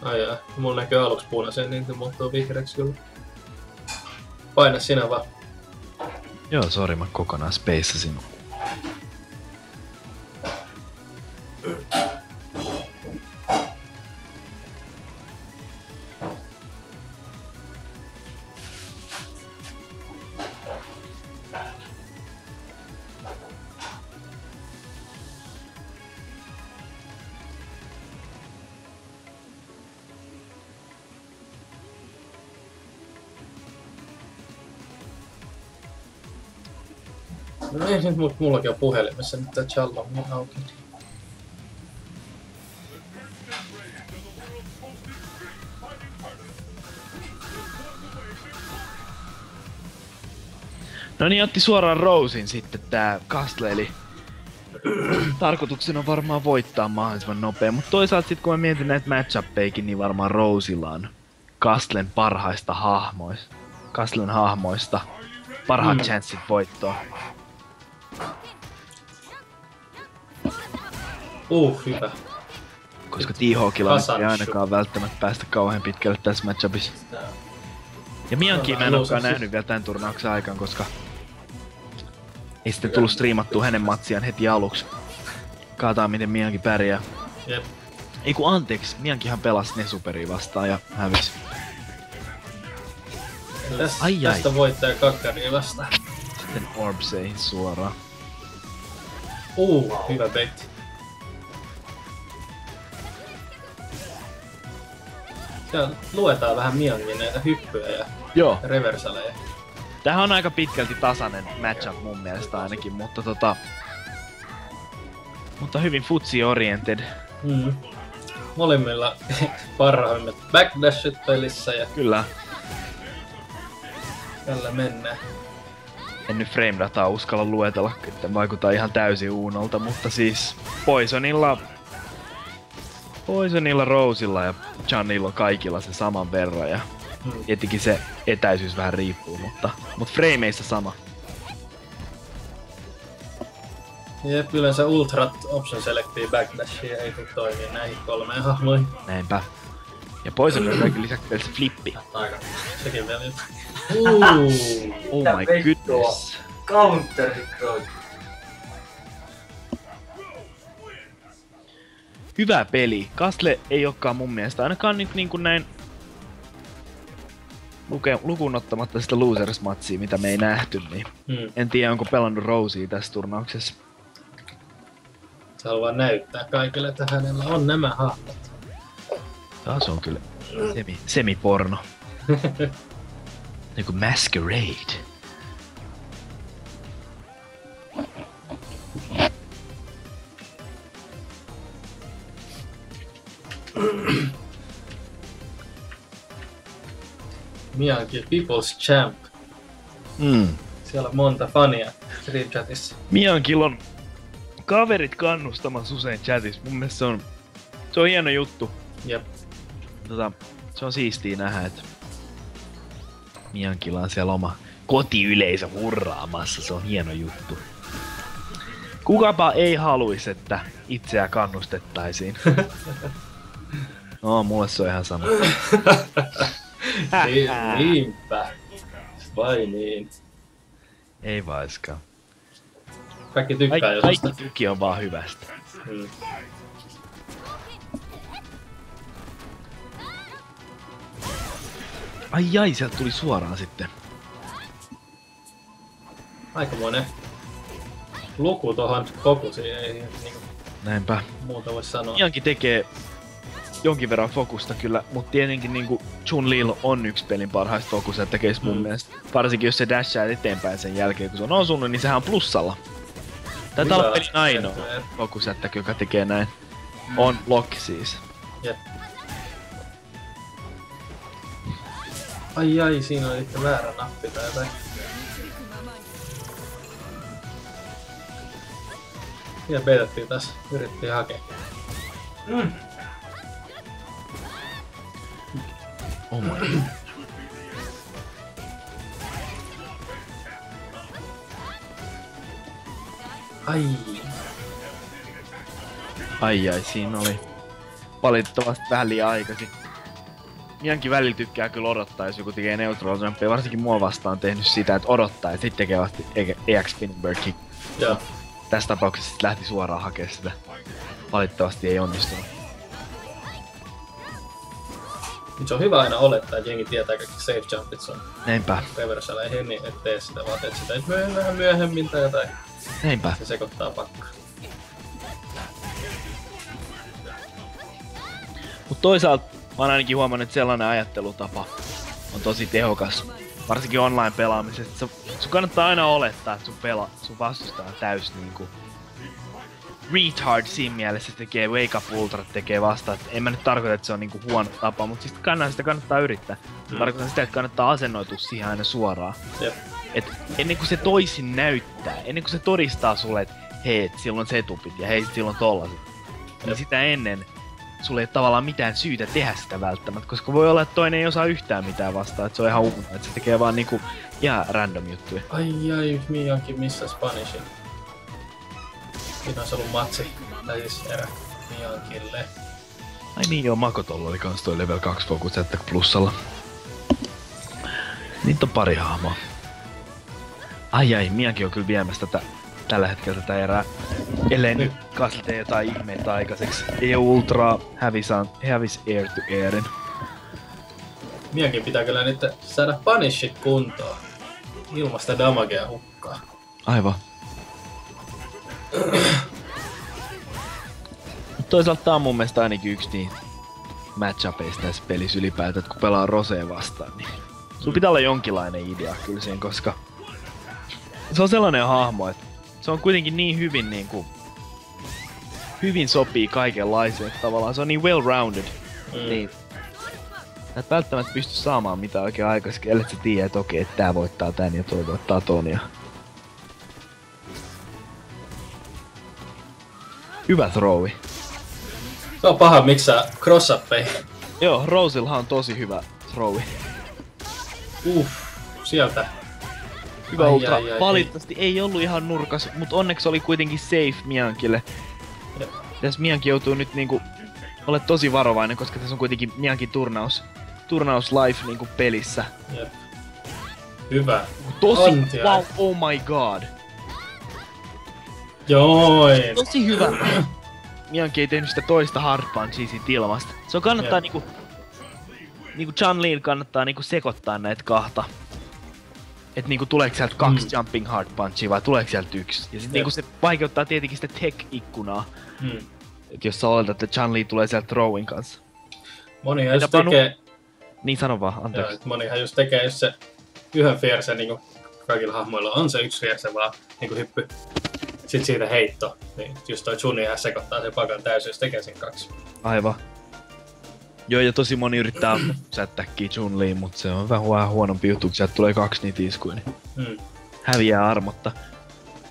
Ai jaa, mulla näkyy aluksi punaisen, niin se muuttuu vihreäksi kyllä. Paina sinä vaan. Joo, sori, mä kokonaan spaceasin. No ei nyt mullakin on puhelimessa nyt tää challa on auki. No niin, otti suoraan Rosen sitten tää Castle, eli tarkoituksena on varmaan voittaa mahdollisimman nopea, mutta toisaalta sit kun mä mietin näitä match-uppeikin, niin varmaan Rosella on Castlen parhaista hahmoista. Castlen hahmoista parhaat chanssit voittoa. Hyvä. Koska T-Hawkilla ei ainakaan välttämättä päästä kauhean pitkälle tässä matchupissa. Ja Miankin mä en olekaan nähnyt vielä tän turnauksen aikaan, koska ei sitten tullut striimattua hänen matsiaan heti aluksi. Kaataan miten Miankin pärjää. Jep. Ei kun anteeksi, Miankihan pelasi Nesuperia vastaan ja hävisi. Tästä voittaja Kakkaria vastaan. Sitten Orbseihin suoraan. Hyvä baitti. Siellä luetaan vähän Miankin näitä hyppyjä ja reversaleja. Tämähän on aika pitkälti tasainen matchup mun mielestä ainakin, mutta hyvin futsi-oriented. Molemmilla parhaimmat backdashit pelissä ja kyllä. Tällä mennään. En nyt frame dataa uskalla luetella, että vaikuttaa ihan täysin uunolta, mutta siis Poisonilla, Rosella ja Johnnylla on kaikilla se saman verran ja tietenkin se etäisyys vähän riippuu, mutta frameissa sama. Jep, yleensä Ultrat Option Selectia Backdashia ei tuu toimia näihin 3 hahmoihin. Näinpä. Ja Poisonilla kaikki lisäksi vielä se flippi. Sekin vielä jotain. Oh my goodness. Counter hit. Hyvä peli. Castle ei olekaan mun mielestä ainakaan nyt niin kuin näin lukuun ottamatta sitä Losers-matsia, mitä me ei nähty, niin en tiedä, onko pelannut Rosia tässä turnauksessa. Se haluaa näyttää kaikille, että hänellä on nämä hahmot. Taas on kyllä semiporno. Niinku Masquerade. Miankin People's Champ. Siellä on monta fania Stream Chatissa. Miankilla on kaverit kannustamassa usein chatissa. Mun mielestä se on hieno juttu. Jep. Se on siistiä nähdä, että Miankilla on siellä oma kotiyleisö hurraamassa. Se on hieno juttu. Kukapa ei haluis, että itseä kannustettaisiin. No, mulle se on ihan sama. Niinpä. Vai niin. Ei vaiskaan. Kaikki tykkää jostain. Kaikki tuki on vaan hyvästä. Ai, sieltä tuli suoraan sitten. Aikamoinen luku tohon fokusiin, ei niinku Näinpä. muuta voi sanoa. Miankin tekee jonkin verran fokusta kyllä, mutta tietenkin niinku Chun-Lil on yksi pelin parhaista fokusattakeista mun mielestä. Varsinkin jos se dashaa eteenpäin sen jälkeen, kun se on osunut, niin sehän on plussalla. Taitaa olla pelin ainoa fokusattack, joka tekee näin. On lock siis. Jep. Ai, siinä oli sitten väärä nappi tai jotain. Ja peitettiin taas, yritettiin hakea. Oh my god. Ai, siinä oli valitettavasti vähän liian aikaisin. Miankin välillä tykkää kyllä odottaa, jos joku tekee neutral jumpia. Varsinkin mua vastaan tehnyt sitä, että odottaa ja sit tekee vasta EX Spinning Kick. Joo. Tässä tapauksessa sit lähti suoraan hakea sitä. Valitettavasti ei onnistunut. Nyt se on hyvä aina olettaa, että jengi tietää kaikki safe jumpit sun. Näinpä. Reversellä ei henni et tee sitä, vaan teet sitä vähän myöhemmin tai jotain. Näinpä. Se sekoittaa pakkaa. Mut toisaalta mä oon ainakin huomannut, että sellainen ajattelutapa on tosi tehokas. Varsinkin online-pelaamisessa. Sun kannattaa aina olettaa, että sun vastustaja on täys niinku retard siinä mielessä, että tekee Wake Up Ultra, tekee vasta. En mä nyt tarkoita, että se on niinku huono tapa, mutta siis sitä kannattaa yrittää. Tarkoitan sitä, että kannattaa asennoitua siihen aina suoraan. Jep. Et ennen kuin se toisin näyttää, ennen kuin se todistaa sulle, että hei, sillä on setupit ja hei, sillä on tollaset. Niin sitä ennen sulla ei tavallaan mitään syytä tehdä sitä välttämättä, koska voi olla, että toinen ei osaa yhtään mitään vastaan, että se on ihan uutta, että se tekee vaan niinku ihan random juttuja. Ai, Miankin missä Spanishin. Siinä olisi ollut matsi, tai siis erä Miankille. Ai niin joo, Makotolla oli kans toi level 2 focus attack plussalla. Niitä on pari hahmoa. Ai, Miankin on kyllä viemässä tällä hetkellä tätä erää. Ellei nyt kaslitee jotain ihmeitä aikaiseksi. Ei oo ultraa, hävis air to airin. Miankin pitää kyllä nyt saada Punishit kuntoon. Ilmasta damagea hukkaa. Aivan. Toisaalta tää on mun mielestä ainakin yksi niin matchupeista tässä pelissä ylipäätään, että kun pelaa Roseen vastaan, niin sulla pitää olla jonkinlainen idea kyllä siihen, koska se on sellainen hahmo, että se on kuitenkin niin hyvin niinku hyvin sopii kaikenlaiseen, että tavallaan se on niin well-rounded, niin et välttämättä pysty saamaan mitään oikein aikaisemmin, ellei sä tiedä, että okei, että tää voittaa tän ja toi voittaa ton ja hyvä throwi. Se on paha, miksi sä cross-uppeihin. Joo, Rosilhan on tosi hyvä throwi. Sieltä. Hyvä ultra. Valitettavasti ei ollut ihan nurkas, mut onneksi oli kuitenkin safe Miankille. Tässä Mianki joutuu nyt niinku ole tosi varovainen, koska tässä on kuitenkin Miankin turnaus live niinku pelissä. Jep. Hyvä. Tosi, Antia. wow, oh my god. Jooi. Tosi hyvä. Mianki ei tehnyt sitä toista hard punchia siitä ilmasta. Se on kannattaa niinku niinku Chun-Lin kannattaa niinku sekoittaa näitä kahta. Et niinku tuleeko sieltä 2 jumping hard punchia vai tuleeko sieltä 1. Ja sit niinku se vaikeuttaa tietenkin sitä tech-ikkunaa. Et jos sä oletat, että Chun-Li tulee sieltä throwin kanssa. Monihan just tekee... Niin sano vaan, anteeksi. Joo, monihan just tekee just se yhden fiersen niinku kaikilla hahmoilla on se 1 fiersen vaan niinku hyppy. Sit siitä heitto. Niin just toi Chun-Lihan sekoittaa sen pakan täysin, jos tekee sen 2. Aivan. Joo, ja tosi moni yrittää sättäkkiä Chun-Liin, mut se on vähän huonompi juttu, kun sieltä tulee 2 niitä iskuja, niin häviää armotta.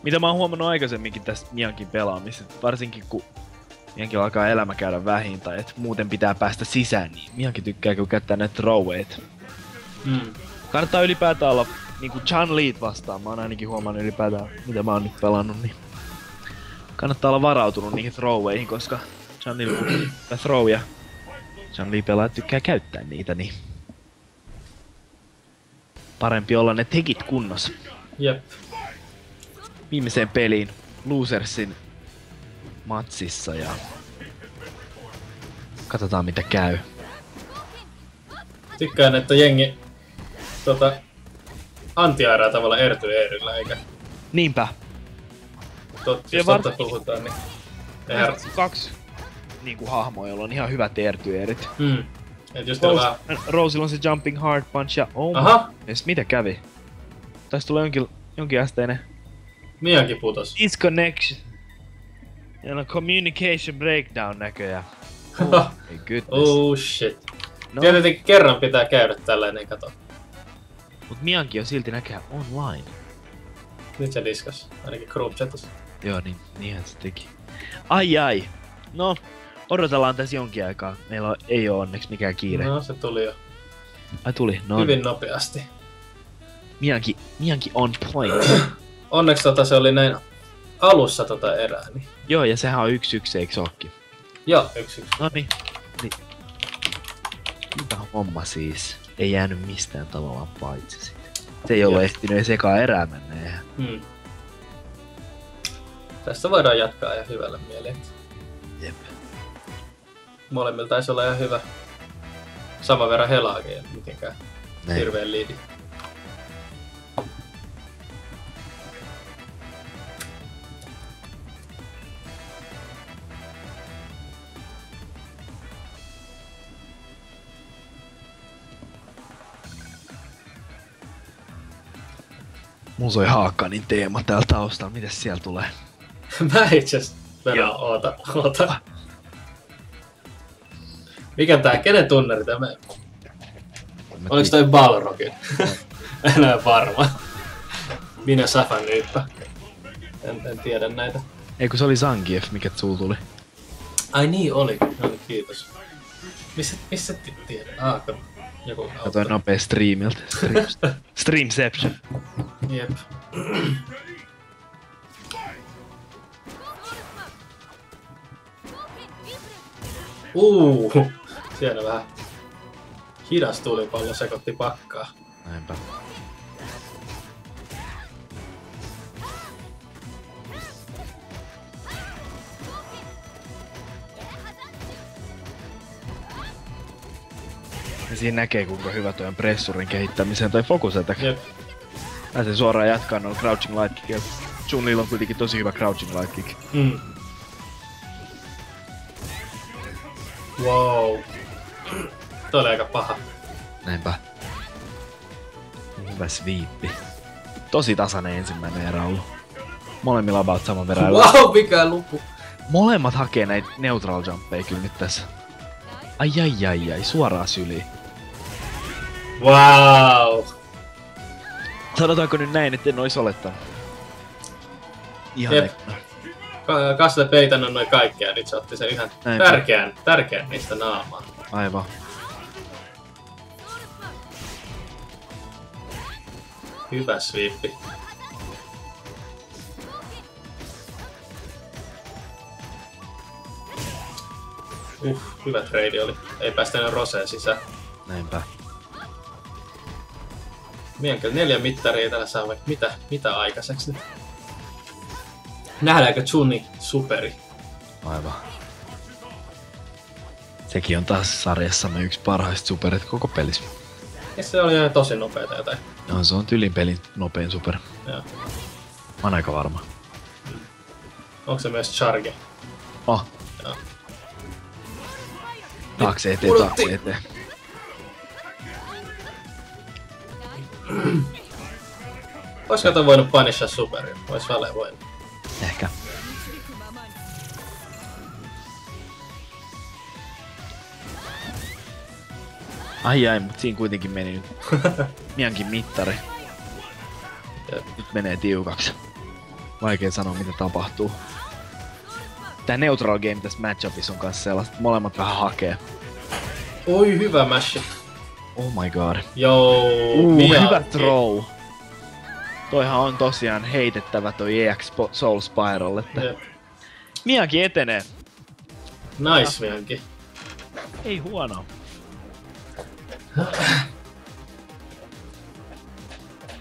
Mitä mä oon huomannut aikaisemminkin tästä Miankin pelaamisesta, varsinkin kun Miankin alkaa elämä käydä vähin tai et muuten pitää päästä sisään, niin Miankin tykkää kun käyttää näitä throweita. Kannattaa ylipäätään olla niinku Chun-Liit vastaan, mä oon ainakin huomannut ylipäätään mitä mä oon nyt pelannut, niin kannattaa olla varautunut niihin throweihin, koska Chun-Li kun throw ja Chun-Li pelaajat tykkää käyttää niitä, niin parempi olla ne tekit kunnossa. Jep. Viimeiseen peliin Losersin matsissa ja katsotaan mitä käy. Tykkään, että jengi anti-airaa tavalla ertyy Eerillä, eikä Niinpä. jos totta puhutaan, niin... Eihän 2 niinku hahmoja, joilla on ihan hyvät ertyeerit. Et just Rosella on se jumping hard punch ja mitä kävi? Taisi tulla jonkin asteinen Miankin putos. disconnection. Ja no communication breakdown näköjään. Oh my goodness. Oh shit. No. Tietenkin kerran pitää käydä tällainen, kato. Mut Miankin on silti näköjään online. Nyt se diskas, ainakin group chatissa. Joo, niinhän se teki. Ai. No, odotellaan tässä jonkin aikaa. Meillä ei oo onneksi mikään kiire. No, se tuli jo. Ai tuli, no. Hyvin nopeasti. Miankin on point. Onneksi se oli näin alussa erää, niin... Joo, ja sehän on 1-1, eiks ookin? Joo, 1-1. Noniin. Mitä homma siis? Ei jäänyt mistään tavallaan paitsi siitä. Se ei ole ehtinyt edes ekaa erää mennä. Tässä voidaan jatkaa ja hyvällä mieleen. Jep. Molemmilla taisi olla ihan hyvä. Sama verran helaakin, ei mitenkään hirveen liidi. Mun soi Haakanin teema täällä taustalla, mitäs siellä tulee? Mä itses oota. Mikä tää, kenen tunnari tämä? Oliks toi Balrogin? En ole varma. Minä Safan nyyppä. En tiedä näitä. Eikö se oli Zangief, mikä sulla tuli? Ai niin oli. No, kiitos. Missä tiedät? Joku auto. Katoin nopea streamilta. Streamception. Jep. Siellä vähän hidas tulipallo sekoitti pakkaa. Näinpä. Ja siinä näkee kuinka hyvä toi on pressurin kehittämiseen toi focus attack. Jep. Pääsee suoraan jatkaa noilla crouching light kickillä. Chun-Lilla on kuitenkin tosi hyvä crouching light kick. Wow. Toi oli aika paha. Näinpä. Hyvä sweepi. Tosi tasainen ensimmäinen erä ollut. Molemmilla about saman verran. Wow, mikä luku. Molemmat hakee näitä neutral jumppeja kyllä nyt tässä. Ai, suoraan syliin. Wow. Sanotaanko nyt näin, etten ois olettanut. Ihan ekkona. Kasle peitannut noin kaikkea, nyt se otti sen yhden tärkeän niistä naamaa. Aivan. Hyvä sweepi. Hyvä trade oli. Ei päästä enää Roseen sisään. Näinpä. Mienkel 4 mittaria täällä saa vaikka mitä aikaiseksi nyt. Nähdäänkö Chun-Li superi? Aivan. Sekin on taas sarjassamme yksi parhaista superit koko pelissä. Ja se oli ihan tosi nopeeta jotain. No, se on tylin pelin nopein super. Joo. Mä oon aika varma. Onko se myös charge? Oh. Joo. Taakse eteen, Pudotti. taakse eteen. Oisko toi voinut punishaa superia? Ois Vale voinut. Ehkä. Ai, mut siinä kuitenkin meni nyt Miankin mittari. Jep. Nyt menee tiukaksi. Vaikea sanoa mitä tapahtuu. Tää neutral game tässä matchupissa on kanssa sellaista, että molemmat vähän hakee. Oi, hyvä mash. Oh my god. Joo, Hyvä throw. Toihan on tosiaan heitettävä toi EX Soul Spiral, että Jep. Miankin etenee. Nice Mianki. Ei huono.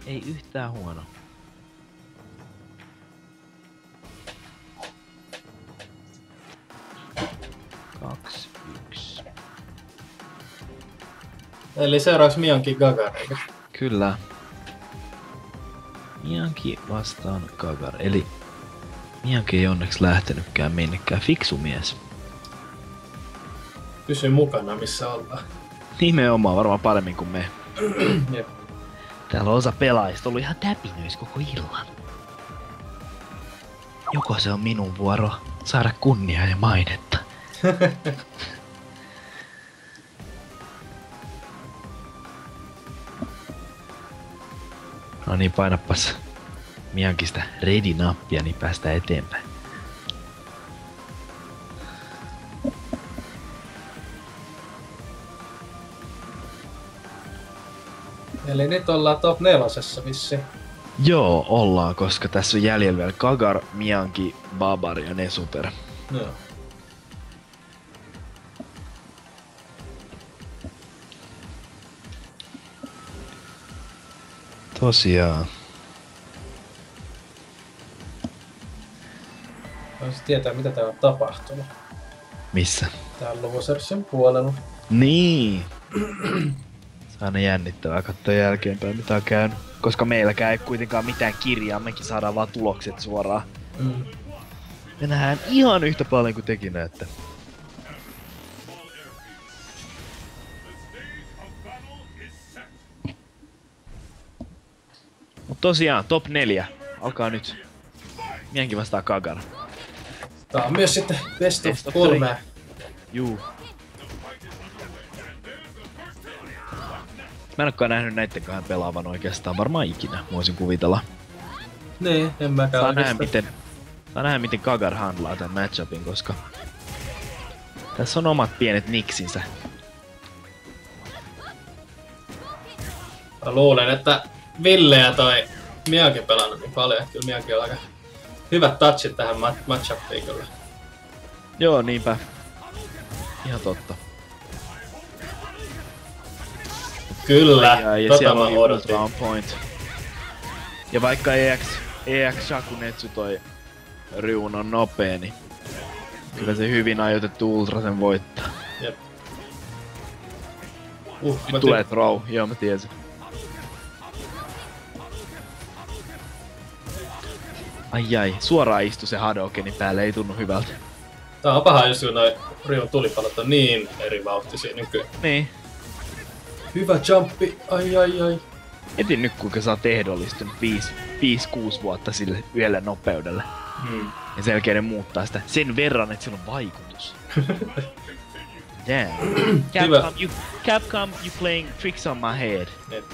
Ei yhtään huono. Kaksi, yksi. Eli seuraavaksi Mianki Gagar, eikö? Kyllä. Mianki vastaan Gagar. Eli Mianki ei onneksi lähtenytkään minnekään. Fiksu mies. Pysy mukana, missä ollaan. Nimenomaan varmaan paremmin kuin me. Jep. Täällä on osa pelaajista ollut ihan täpinöis koko illan. Joko se on minun vuoro saada kunniaa ja mainetta. No niin, painappas Miankista ready-nappia, niin päästään eteenpäin. Eli nyt ollaan top 4 vissiin. Joo, ollaan, koska tässä on jäljellä vielä Gagar, Mianki, Babar ja Nesuper. Joo. Tosiaan. Haluaisin tietää, mitä täällä on tapahtunut. Missä? Täällä Losersin puolella. Niin. Se on aina jännittävää katsoa jälkeenpäin mitä on käynyt. Koska meilläkään ei kuitenkaan mitään kirjaa, mekin saadaan vaan tulokset suoraan. Mm. Me nähdään ihan yhtä paljon kuin tekin näette. Mut tosiaan, top 4 alkaa nyt. Miankin vastaa Gagar. Tää on myös sitten best Best of of 3. Juu. Mä en olekaan nähnyt näitten kahden pelaavan oikeastaan varmaan ikinä, voisin kuvitella. Niin, en mäkään Saa nähdä miten Gagar handlaa tän matchupin, koska tässä on omat pienet niksinsä. Mä luulen, että Ville ja toi Miankin pelannut niin paljon, että kyllä Miankin on aika hyvät touchit tähän matchupiin kyllä. Joo, niinpä. Ihan totta. Kyllä, Ja tota siellä mä oli odotin. Ultra on point. Ja vaikka EX Shakunetsu toi Ryun on nopee, niin kyllä se hyvin ajoitettu Ultra sen voittaa. Jep. Nyt tulee throw, joo mä tiesin. Ai, suoraan istu se Hadokeni päälle, ei tunnu hyvältä. Tää on paha just kun noi Rion tulipalot on niin eri vauhtisia nykyään. Niin. Hyvä jumpi, ai. Etin nyt kuinka sä oot ehdollistunut 5-6 vuotta sille yhdelle nopeudelle. Ja sen jälkeen ne muuttaa sitä sen verran, että sillä on vaikutus. Damn. Capcom, you playing tricks on my head. Jep.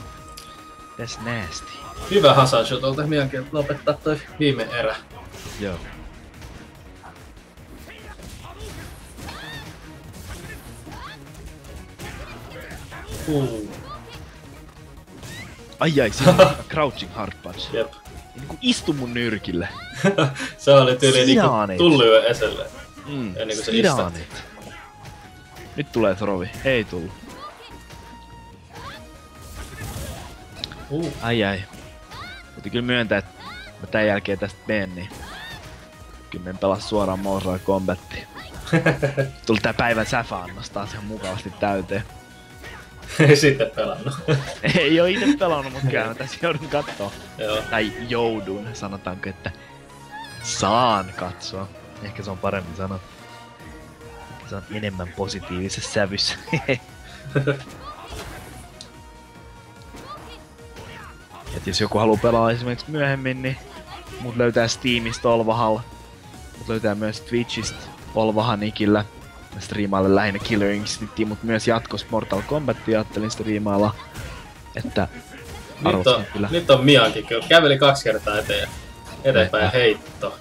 That's nasty. Hyvä Hasan shotolta Miankin lopettaa toi viime erä. Joo. Ai, siinä on crouching hard punch. Jep. Niinku istu mun nyrkille. Se oli tyyli niinku Sidaanit. tullut jo esille. Mm, Ennen kuin se sidaanit. Nyt tulee throwi. Ei tullu. Ai. Mutta kyllä myöntää, että mä tän jälkeen tästä menen, niin kyllä me pelas suoraan Mortal Kombattiin. Tuli tää päivän säfä-annos taas ihan mukavasti täyteen. Ei sitten pelannut. Ei oo ite pelannut, mut kyllä mä tässä joudun kattoo. Joo. Tai joudun, sanotaanko, että saan katsoa. Ehkä se on paremmin sanottu. Se on enemmän positiivisessa sävyssä. Et jos joku haluu pelaa esimerkiksi myöhemmin, niin mut löytää Steamista Olvahalla. Mut löytää myös Twitchistä Olvahanikillä. Mä striimailen lähinnä Killer Instinctia, mut myös jatkos Mortal Kombatia ajattelin striimailla. Että arvostan kyllä. Nyt on Miankin kyllä. Käveli 2 kertaa eteenpäin ja heitto.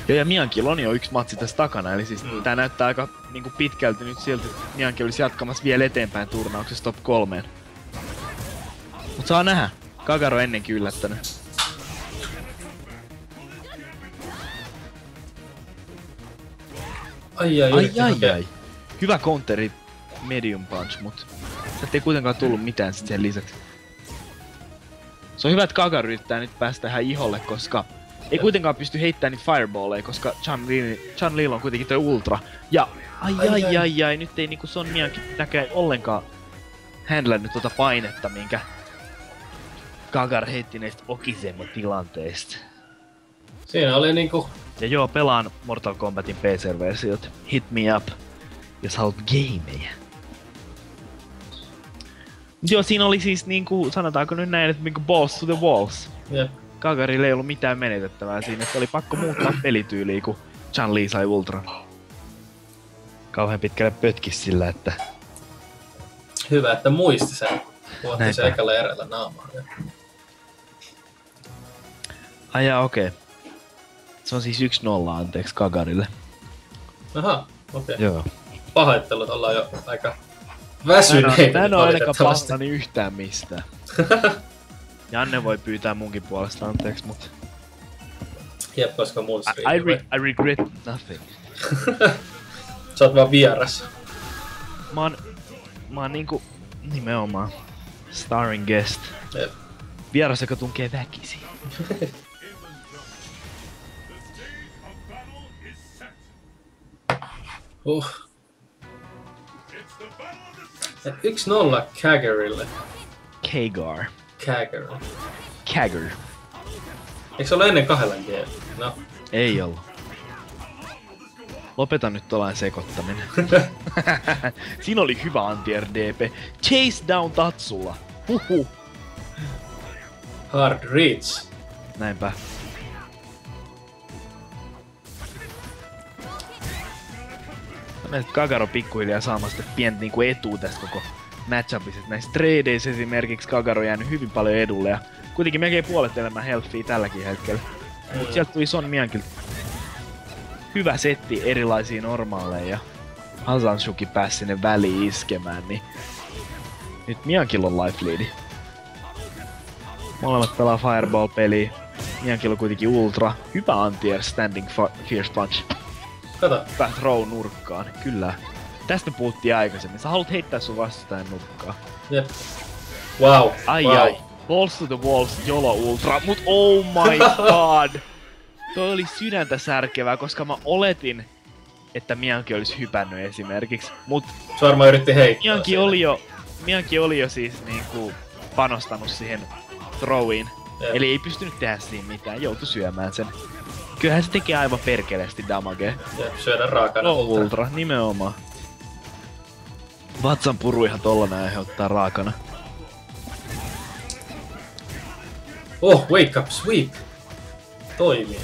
Joo, ja Miankilla on jo yksi matsi tässä takana, eli siis tää näyttää aika niinku pitkälti nyt siltä, että Mianki olisi jatkamassa vielä eteenpäin turnauksessa top 3. Mut saa nähdä. Kagaro ennenkin yllättänyt. Ai. Hyvä counteri medium punch, mut sieltä ei kuitenkaan tullut mitään sit sen lisäksi. Se on hyvä, että Kagaro yrittää nyt päästä tähän iholle, koska ei kuitenkaan pysty heittämään niitä fireballeja, koska Chun-Lilla on kuitenkin toi ultra. Ja ai, nyt ei niinku Son Miankin näköjään ollenkaan handlannut tota painetta, minkä Kagar heitti näistä Okizemo-tilanteista. Siinä oli niinku... Ja joo, pelaan Mortal Kombatin PC-versiot. Hit me up, jos haluat gameja. Mut joo, siinä oli siis niinku, sanotaanko nyt näin, että niinku balls to the walls. Jep. Kagarille ei ollut mitään menetettävää siinä, että oli pakko muuttaa pelityyliä, kun Chun-Li sai ultra. Kauhean pitkälle pötkis sillä, että... Hyvä, että muisti sen. Puhutti se ekalla erällä naamaa. Ai okei. Se on siis 1-0 anteeksi Kagarille. Aha, okei. Joo. Pahoittelut, ollaan jo aika väsyneitä. Mä en oo ainakaan pahoillani yhtään mistään. Janne voi pyytää munkin puolesta anteeksi, mut... Jep, koska muut I regret nothing. Sä oot vaan vieras. Mä oon niinku... nimenomaan... starring guest. Jep. Vieras, joka tunkee väkisin. 1-0 Kagarille. Kagar. Kagar. Eikö se ole ennen 2 G? No. Ei ollu. Lopeta nyt tollain sekoittaminen. Siinä oli hyvä anti-RDP. Chase down Tatsulla. Huhu. Hard reach. Näinpä. Kagaro pikkuhiljaa saamasta pientä niinku etua tästä koko matchupista. Näissä tradeissa esimerkiksi Kagaro on jäänyt hyvin paljon edulle ja kuitenkin melkein puolet enemmän healthia tälläkin hetkellä. Mut sieltä tuli Son Miankilta hyvä setti erilaisia normaaleja ja Hasanshuki pääsi sinne väliin iskemään, niin nyt Miankilla on life leadi. Molemmat pelaa Fireball-peliä. Miankilla on kuitenkin ultra. Hyvä anti-air standing fierce punch. Kato. Hyvä throw nurkkaan, kyllä. Tästä puhuttiin aikaisemmin. Sä haluat heittää sun vastustajan nurkkaan. Jep. Wow. Ai. Balls to the walls, Jolo ultra. Mut oh my god! Toi oli sydäntä särkevää, koska mä oletin, että Mianki olisi hypännyt esimerkiksi. Mut se varmaan yritti heittää. Mianki oli jo siis niinku panostanut siihen throwiin. Jep. Eli ei pystynyt tehdä siinä mitään, joutui syömään sen. Kyllähän se tekee aivan perkeleesti damagea. Jep, syödä raakana ultra, nimenomaan. Vatsan puru ihan tollanen aiheuttaa raakana. Wake up sweep! Toimii.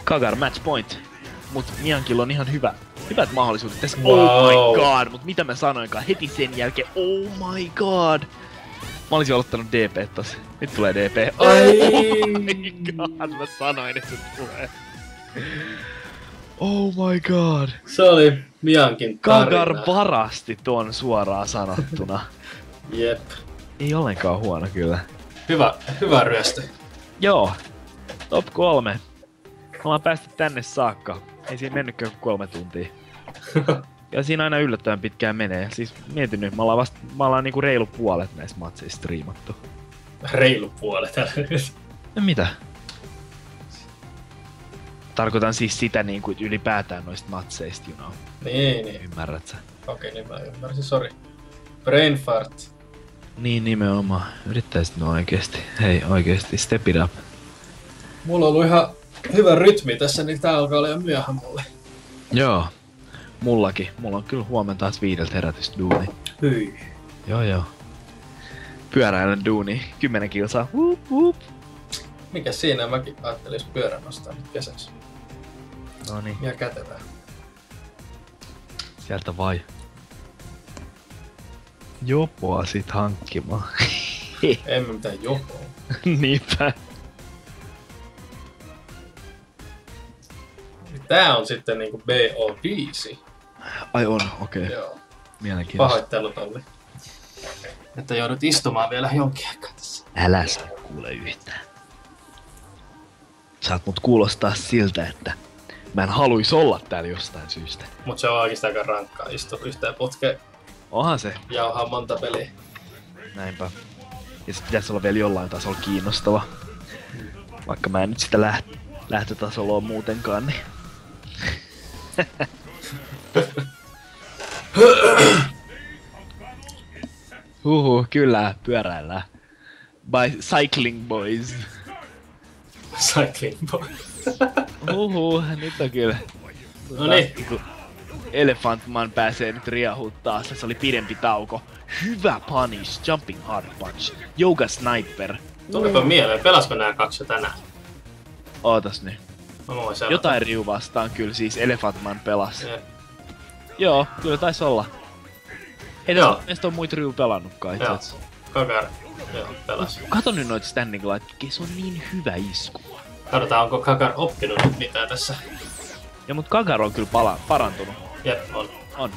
Kagar match point. Mut Miankilla on ihan hyvät mahdollisuudet tässä. Wow. Oh my god, mut mitä mä sanoinkaan heti sen jälkeen. Oh my god. Mä olisin aloittanut DP tossa. Nyt tulee DP. Oh my god, mä sanoin, että se tulee. Oh my god. Se oli Miankin tarina. Kagar varasti tuon suoraan sanottuna. Jep. Ei ollenkaan huono kyllä. Hyvä ryöstö. Joo. Top 3. Me ollaan päästy tänne saakka. Ei siinä mennytkään 3 tuntia. Ja siinä aina yllättävän pitkään menee. Siis mietin nyt, me ollaan niinku reilu puolet näistä matseista striimattu. Reilu puolet? Mitä? tarkoitan siis sitä niinku ylipäätään noista matseista, you know. Niin. Ymmärrät sä? Okei, niin mä ymmärsin, sori. Brain fart. Niin nimenomaan. Yrittäisit no oikeesti. Hei oikeesti, step it up. Mulla on ollut ihan hyvä rytmi tässä, niin tää alkaa olla jo myöhä mulle. Joo. Mullakin. Mulla on kyllä huomenna taas 5 herätysduuni. Hyi. Joo. Pyöräilyn duuni. 10 kilsaa. Whoop, whoop. Mikä siinä? Mäkin ajattelin pyörän nostaa nyt kesäksi. Noniin. Ihan kätevää. Sieltä vai. Jopoa sit hankkimaan. Emme mitään jopoa. Niinpä. Tää on sitten niinku BO5. Ai on, okei. Okay. Joo. Mielenkiintoista. Pahoittelut Olli. Että joudut istumaan vielä jonkin aikaa tässä. Älä sä kuule yhtään. Saat mut kuulostaa siltä, että mä en haluis olla täällä jostain syystä. Mut se on oikeastaan aika rankkaa. Istu yhteen putkeen. Onhan se. Jauhaa monta peliä. Näinpä. Ja sit pitäis olla vielä jollain tasolla kiinnostava. Vaikka mä en nyt sitä lähtötasolla oo muutenkaan, niin... kyllä, pyöräillään. By Cycling Boys. Cycling boy. Nyt on kyllä. Noniin. Elephant Man pääsee nyt riahut taas. Se oli pidempi tauko. Hyvä punish, jumping hard punch, yoga sniper. Tulipa mieleen, pelasko nää kaksi jo tänään? Ootas nyt. Jotain Jotain Ryu vastaan kyllä siis Elephant Man pelasi. Yeah. Joo, kyllä taisi olla. Ei Joo. näistä on muita Ryu pelannutkaan itse asiassa. Kagar. Joo, pelas. Kato nyt noita standing light, se on niin hyvä isku. Katsotaan, onko Kagar oppinut nyt mitään tässä. Ja mut Kagar on kyllä parantunut. Jep, on. On.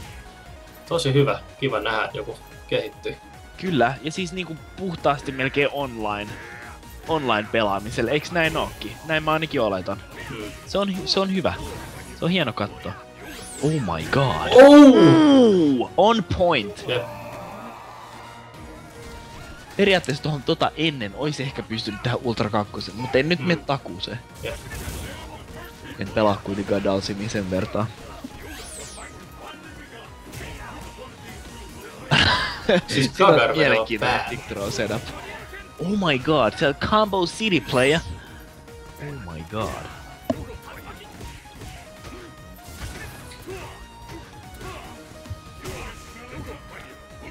Tosi hyvä. Kiva nähdä, että joku kehittyy. Kyllä, ja siis niinku puhtaasti melkein online pelaamiselle, eiks näin ookin? Näin mä ainakin oletan. Se on hyvä. Se on hieno katsoa. Oh my god. On point! Jep. Periaatteessa tohon ennen ois ehkä pystynyt tähän Ultra 2, mutta en nyt mene takuuseen. Jep. En pelaa kuitenkaan Dalsimia sen vertaan. Siis Kagar menee mielenkiintoinen Big Throw setup. Oh my god, se on Combo City player. Oh my god.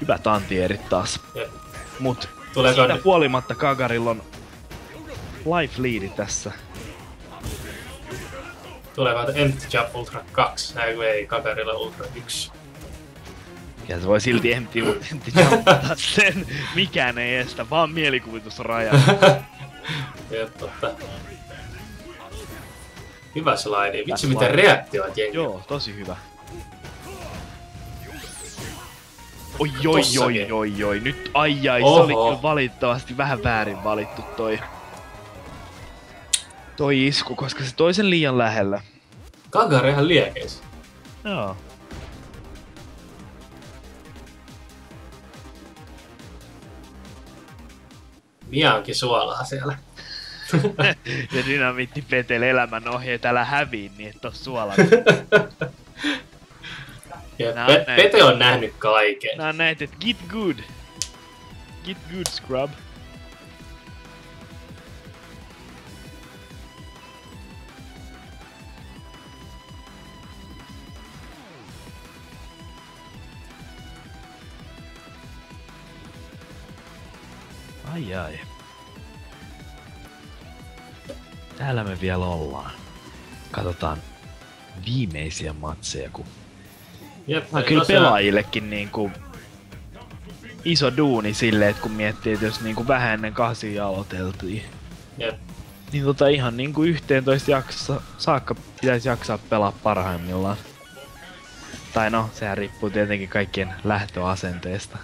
Hyvät antierit taas. Jep. Mut Tuleeko siitä nyt? huolimatta Kagarilla on life leadi tässä. Tuleeko Empty Jump Ultra 2? Ei, Kagarilla Ultra 1. Ja se voi silti empty jumpata sen. Mikään ei estä, vaan mielikuvitusraja. Jep, totta. Hyvä slide. Vitsi miten reaktioit jengi. Joo, tosi hyvä. Oi. Nyt ai, se oli kyllä valitettavasti vähän väärin valittu toi isku, koska se toi sen liian lähellä. Kagar ihan liekeis. Joo. Mia onkin suolaa siellä. Ja Dynamiitti Petel elämän ohjeet, älä häviin, niin et oo suola. Pete on nähnyt kaiken. Nää näet, et get good. Get good, scrub. Ai. Täällä me vielä ollaan. Katsotaan viimeisiä matseja, kun... Jep, kyllä tosiaan. pelaajillekin niinku... iso duuni silleen, että kun miettii, että jos niinku vähän ennen 8 aloiteltiin. Jep. Niin ihan niinku 11 jaksossa saakka pitäisi jaksaa pelaa parhaimmillaan. Tai no, sehän riippuu tietenkin kaikkien lähtöasenteesta.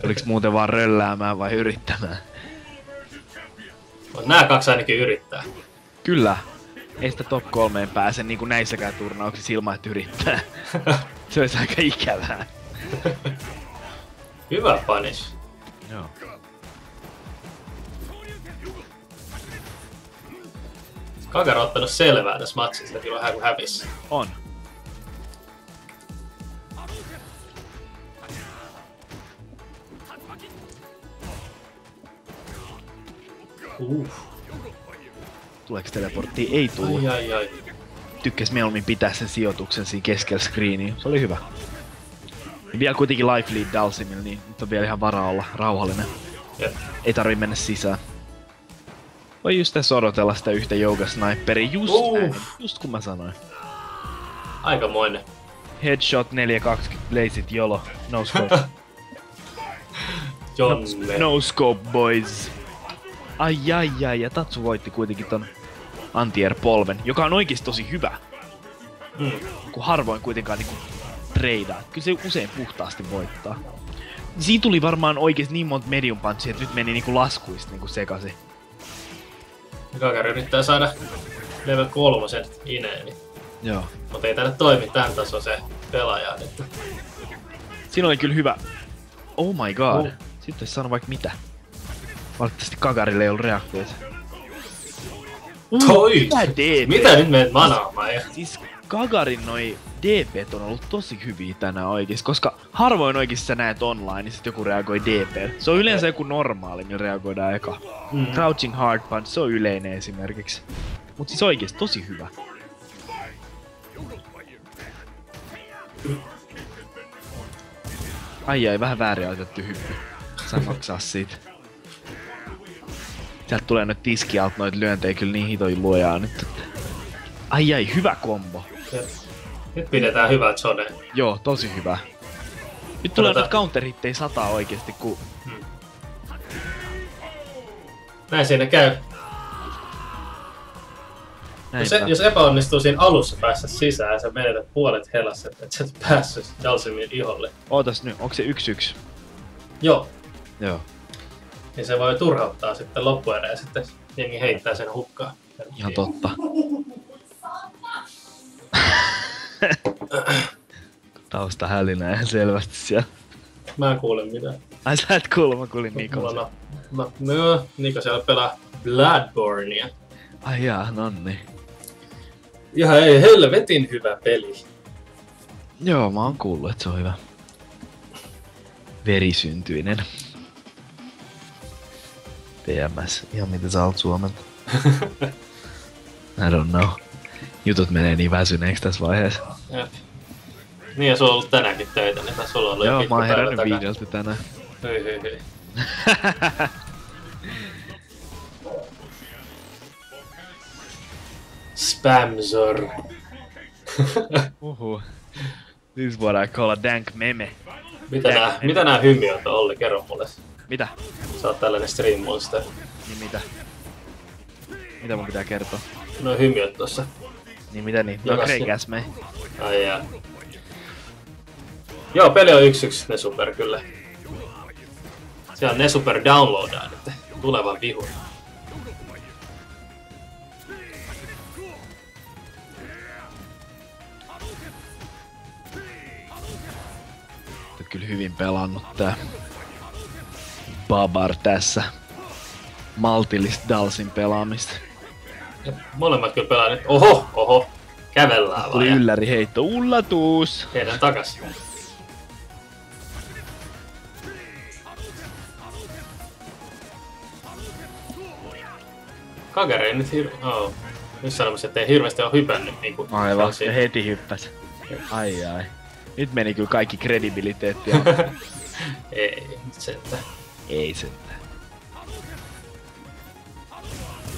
Oliks muuten vaan rölläämään vai yrittämään? Nää kaksi ainakin yrittää. Kyllä. Ei sitä top 3 pääse niinku näissäkään turnauksissa ilman, että yrittää. Se olisi aika ikävää. Hyvä punish. Joo. Kagero on ottanut selvää tässä matsissa, kyllä vähän kuin hävissä. On. Tuleeko teleporttia? Ei tullut. Ai. Tykkäs mieluummin pitää sen sijoituksen siinä keskellä screeniä. Se oli hyvä. Ja vielä kuitenkin life lead Dalsimilla, niin nyt on vielä ihan varaa olla rauhallinen. Jep. Ei tarvii mennä sisään. Voi just tässä odotella sitä yhtä jougasniperia. Just kun mä sanoin. Aikamoinen. Headshot 420 blazit YOLO. No scope. Jonne. No scope boys. Ai ja Tatsu voitti kuitenkin ton anti-air-polven, joka on oikeesti tosi hyvä. Kun harvoin kuitenkaan niinku treidaa. Kyllä se usein puhtaasti voittaa. Siinä tuli varmaan oikeesti niin monta medium punchia, että nyt meni niinku laskuista niinku sekaisin. Kagero yrittää saada level 3 ineeni. Joo. Mutta ei tänne toimi tän tasoisen pelaaja nyt. Siinä oli kyllä hyvä. Oh my god. Sitten sano vaikka mitä. Valitettavasti Kagarille ei ollut reaktioita. Toi! DP? Mitä nyt menet manaamaan? Siis Kagarin noi DPt on ollut tosi hyviä tänään oikeesti, koska harvoin oikeesti sä näet online, niin sit joku reagoi DP. Se on yleensä joku normaali, millä reagoidaan eka. Crouching hard punch, se on yleinen esimerkiksi. Mut siis oikeesti tosi hyvä. Ai vähän väärin otettu hyppy. Saa maksaa siitä. Sieltä tulee nyt tiski alta noit lyöntejä kyllä niin hitoin luojaa nyt. Ai hyvä kombo. Nyt pidetään hyvää Jone. Joo, tosi hyvä. Nyt tulee nyt counter-hittei 100 oikeesti ku... Näin siinä käy. Jos epäonnistuu siinä alussa päässä sisään, sä menetät puolet helassa, että sä et päässyt Dalsimin iholle. Ootas nyt, onko se 1-1? Joo. Joo. Niin se voi turhauttaa sitten loppuerään ja sitten jengi heittää sen hukkaan. Ihan totta. Tausta hälinää ihan selvästi siellä. Mä en kuule mitään. Ai sä et kuule, mä kuulin Nikon. No, Niko siellä pelaa Bloodbornea. Ai jaa, nonni. Ihan ei helvetin hyvä peli. Joo, mä oon kuullut, että se on hyvä. Verisyntyinen. PMS, ihan mitä sä oot Suomelta. I don't know. Jutut menee niin väsyneeksi tässä vaiheessa. Jep. Niin ja sulla on ollut tänäänkin töitä, niin sulla on ollut joo, jo pitkä mä oon herännyt päivä 5 tänään. Hyi. Spamzor. This is what I call a dank meme. Mitä nää hymiöt on, Olli? Kerro mulle. Mitä? Sä oot tällainen stream monster. Niin mitä? Mitä mun pitää kertoa? No hymiöt tossa. Niin mitä niin? No kreikäsme. Ai jaa. Joo, peli on 1-1 ne super kyllä. Siellä ne super downloadaa nyt tulevan vihun. Kyllä hyvin pelannut tää Babar tässä. Maltillista Dalsin pelaamista. Ja molemmat kyllä pelaa nyt. Oho! Kävellään vaan. Tuli ylläri heitto. Ullatuus! Heidän takas. Kagero ei nyt nyt sanomassa, ettei hirveästi oo hypännyt niinku. Aivan, ja heti hyppäs. Ai. Nyt meni kyllä kaikki kredibiliteetti. Ei sentään. Ei sentään.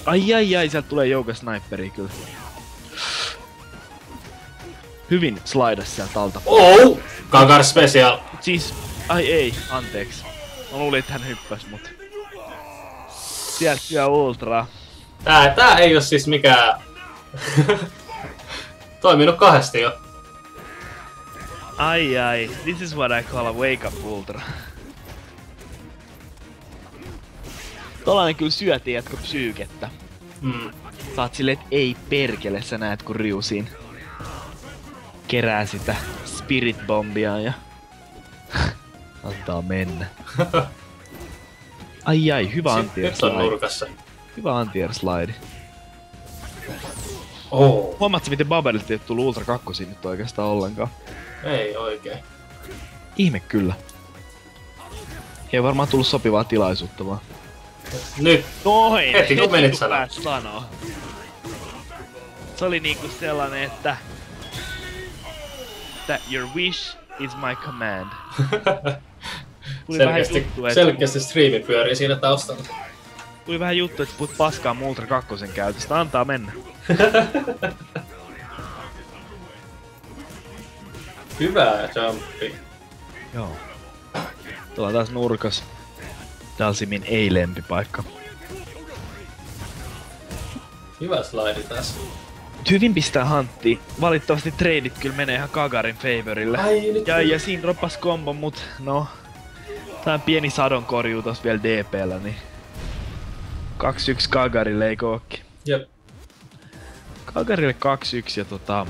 Ai, sieltä tulee jougasniperi kyllä. Hyvin slaidas sieltä alta. Kagar special! Siis, ai ei, anteeksi. Mä luulin, että hän hyppäs, mut... Sieltä syö ultraa. Tää ei oo siis mikään... Toiminut kahdesti jo. Ai, this is what I call a wake up ultra. Tollanen kyllä syö, tiedätkö, psyykettä. Saat silleen, et ei perkele, sä näet kun Ryu siinä kerää sitä spirit bombia ja antaa mennä. Ai, hyvä anti-air slide. Nyt on nurkassa. Hyvä anti-air slide. Oh. Huomaatko miten Babarilta ei oo tullut Ultra 2 nyt oikeastaan ollenkaan? Ei oikein. Ihme kyllä. Ei varmaan tullut sopivaa tilaisuutta vaan. Nyt! Noin! Heti kun menit sanoa. Sanoo. Se oli niinku sellainen, että your wish is my command. Selkeästi striimi pyörii siinä taustalla. Tuli vähän juttu, että puhut paskaa mun Ultra 2 käytöstä. Antaa mennä. Hyvä jumpi. Joo. Tuolla on taas nurkas. Dalsimin ei-lempipaikka. Hyvä slide tässä. Hyvin pistää hanttiin. Valitettavasti treidit kyllä menee ihan Kagarin favorille. Ja siinä droppas kombo, mut no... Tää on pieni sadonkorjuu tossa vielä DP:llä, niin... 2-1 Kagarille ei kookki. Jep. Kagarille 2-1 ja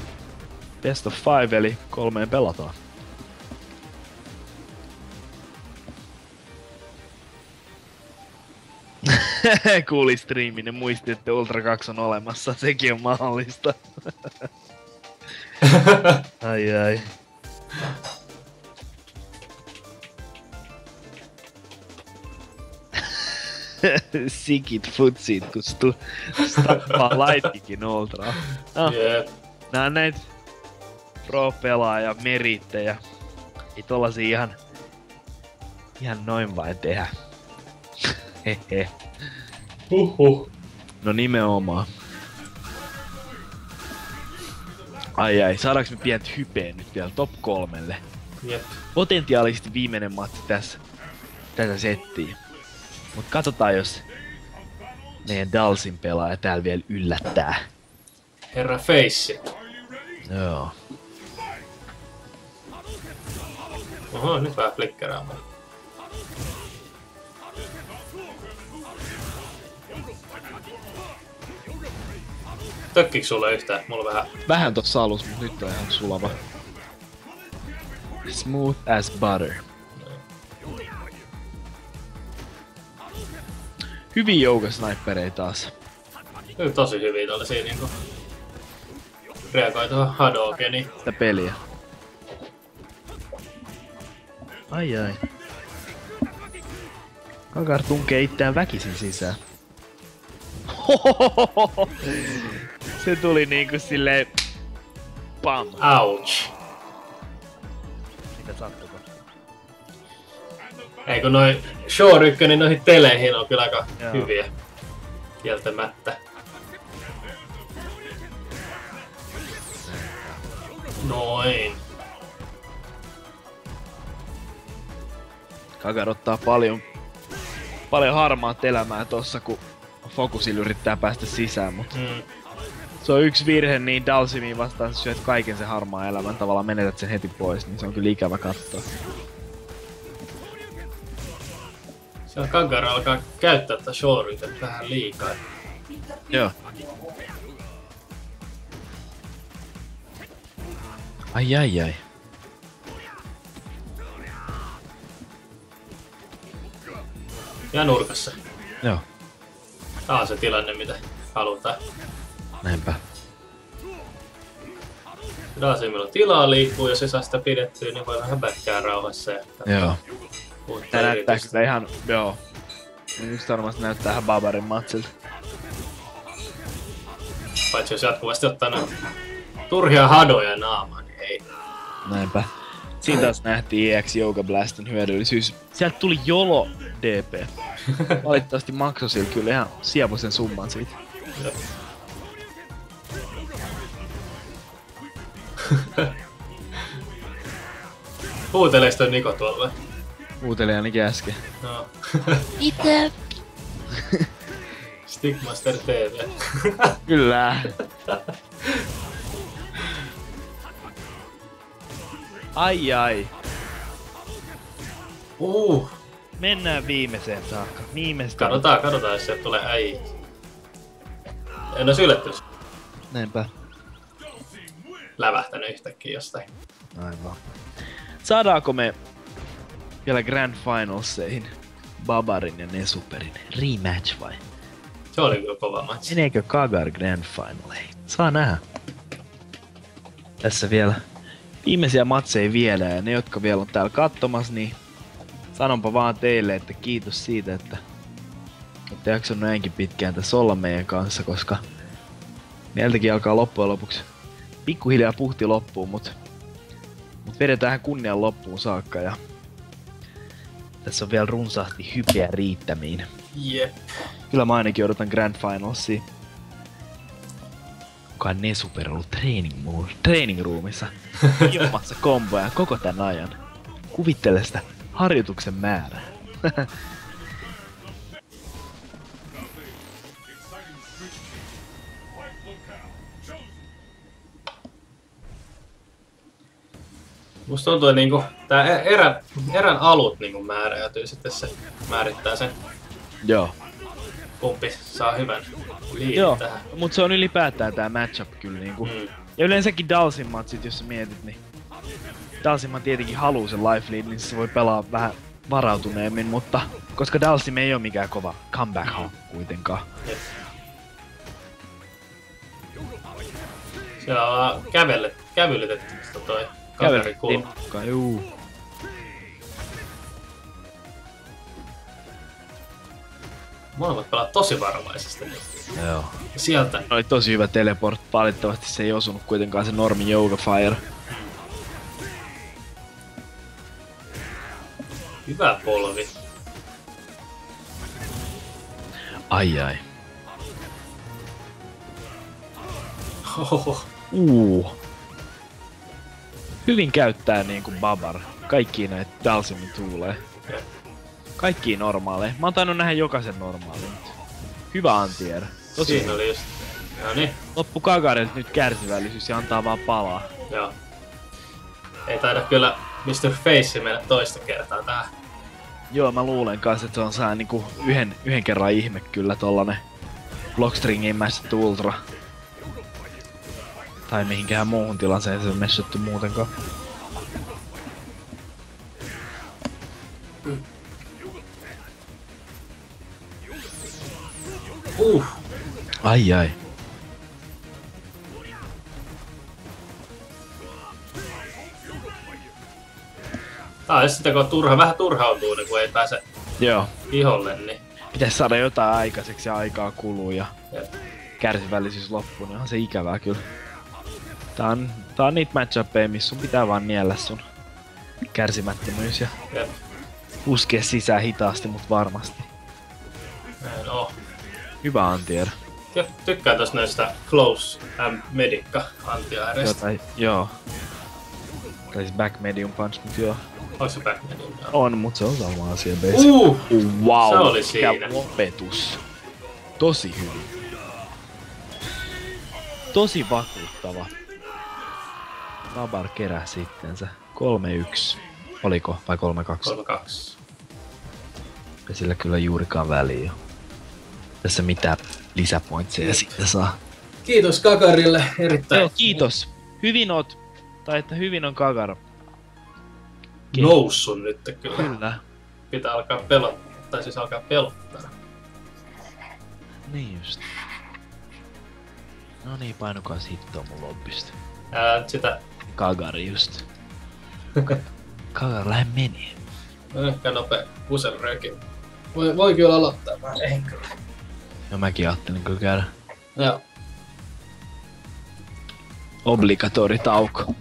best of 5 eli 3 pelataan. Kuuli striimin ja muisti, että Ultra 2 on olemassa. Sekin on mahdollista. Ai. Sikit futsit, kun stappaa laittikin Ultraa. Jep. Nää on näitä pro-pelaaja merittejä. Ei tollasia ihan noin vain tehdä. Hehe. Huhhuh. No nimenomaan. Ai, saadaanko me pientä hypeä nyt vielä top 3:lle? Jep. Potentiaalisesti viimeinen matsi tässä settiin. Mut katsotaan jos meidän Dalsin pelaaja täällä vielä yllättää. Herra Face. Joo. Oho, nyt vähän flickeraamaan. Tökkiks sulle yhtään? Mulla vähän... Vähän tossa alus, mut nyt on ihan sulava. Smooth as butter. Hyvin joukosnipereita taas. Kyllä tosi hyvin tollasia niinku... Reagoi tuohon Hadokeniin. Sitä peliä. Ai. Kagar tunkee itseään väkisin sisään. Se tuli niinku silleen... Pam! Ouch! Mitä sattuko? Ei kun noi Shore 1, niin noihin teleihin on kyllä aika Joo. hyviä. Kieltämättä. Noin. Kagar ottaa paljon harmaat elämää tossa, kun Focusilla yrittää päästä sisään, mut se on yksi virhe, niin Dalsimiin vastaan sä syöt kaiken sen harmaan elämän, tavallaan menetät sen heti pois, niin se on kyllä ikävä katsoa. Siellä Kagar alkaa käyttää tätä Shoryta vähän liikaa. Joo. Ai. Ja nurkassa. Joo. Tää on se tilanne, mitä halutaan. Näinpä. Dalsimilla on tilaa liikkuu, jos ei saa sitä pidettyä, niin voi vähän pätkää rauhassa. Joo. Tää näyttää kyllä ihan... Joo. Just varmasti näyttää ihan Babarin matsilta. Paitsi jos jatkuvasti ottaa noin turhia hadoja naamaan, niin ei. Näinpä. Siinä taas nähtiin EX Yoga Blastin hyödyllisyys. Sieltä tuli Jolo DP. Valitettavasti maksoi sillä kyllä ihan sievoisen summan siitä. Huuteleeko toi Niko tuolla? Huuteli ainakin äsken. No. Itä! Stickmaster TV. Kyllä. Ai. Mennään viimeiseen saakka. Viimeistä. Katsotaan jos sieltä tulee äijä. En ois yllättynyt. Näinpä. Lävähtänyt yhtäkkiä jostain. Aivan. Saadaanko me vielä Grand Finalseihin Babarin ja Nesuperin rematch vai? Se oli kyllä kova matsi. Meneekö Kagar Grand Finaleihin? Saa nähdä. Tässä vielä viimeisiä matseja vielä, ja ne jotka vielä on täällä katsomassa, niin sanonpa vaan teille, että kiitos siitä, että olette jaksanut näinkin pitkään tässä olla meidän kanssa, koska meiltäkin alkaa loppujen lopuksi pikkuhiljaa puhti loppuun, mut vedetään kunnian loppuun saakka, ja tässä on vielä runsaasti hypeä riittämiin. Jep. Kyllä mä ainakin odotan Grand Finalsia. Kukaan Nesuper ollut training roomissa ilmassa komboja koko tän ajan. Kuvittele sitä harjoituksen määrää. Musta tuntuu, että niinku tää erän alut niinku määräytyy sitten se määrittää sen. Joo. Kumpi saa hyvän liidin Joo, tähän. mut se on ylipäätään tää matchup kyllä niinku. Ja yleensäkin Dalsin matsit, jos sä mietit, niin Dalsin tietenkin haluu sen life lead, niin se voi pelaa vähän varautuneemmin, mutta koska Dalsim ei oo mikään kova comeback kuitenkaan. Jep. Siellä ollaan kävylytetty toi kaverikulma. Juu. Molemmat pelaa tosi varovaisesti. Joo. Sieltä. Oli tosi hyvä teleport, valitettavasti se ei osunut kuitenkaan se normi Yoga Fire. Hyvä polvi. Ai. Ohoho. Hyvin käyttää niinku Babar kaikkiin näitä Dalsimin tuulee. Kaikkiin normaaleja. Mä oon tainnut nähdä jokaisen normaalin. Hyvä anti-erä. Siinä oli just. Noniin. Loppu Kagarilta nyt kärsivällisyys ja antaa vaan palaa. Joo. Ei taida kyllä Mr. Face mennä toista kertaa tähän. Joo, mä luulen kanssa, että se on saa niinku yhden kerran ihme kyllä tollanen Blockstringin mässätty Ultra. Tai mihinkään muuhun tilanteeseen se on messytty muutenkaan. Ai. Tää on sitä, kun vähän turhautuu, niin kun ei pääse Joo. iholle, niin... Pitäis saada jotain aikaiseksi ja aikaa kuluu ja Jep. kärsivällisyys loppuu, niin on se ikävää kyllä. Tää on niitä match-upeja, missä sun pitää vaan niellä sun kärsimättömyys ja Jep. puskea sisään hitaasti, mut varmasti. Näin oo. Hyvä anti-erä. Tykkään tosta näistä Close Medica anti-aireista. Joo. Tai siis back medium punch, mut joo. Ois se back medium? On, mut se on sama asia basic. Wow, se oli siinä. mikä lopetus. Tosi hyvin. Tosi vakuuttava. Babar keräsi sittensä. 3-1. Oliko? Vai 3-2? 3-2. Ja sillä kyllä juurikaan väliä. Tässä mitään lisäpointseja sitten saa. Kiitos Kakarille, erittäin. Joo, kiitos. Hyvin oot. Tai että hyvin on Kagar. Noussut nyt kyllä. Kyllä. Pitää alkaa pelottaa. Tai siis alkaa pelottaa. Niin just. No niin, painukaa hittoa mun lobbista. Sitä... Kagari just. Kagar lähde meni. Ehkä nopea puseröökin. Voi kyllä aloittaa, mä en kyllä. No mäkin ajattelin kyllä käydä. Joo. Obligatori tauko.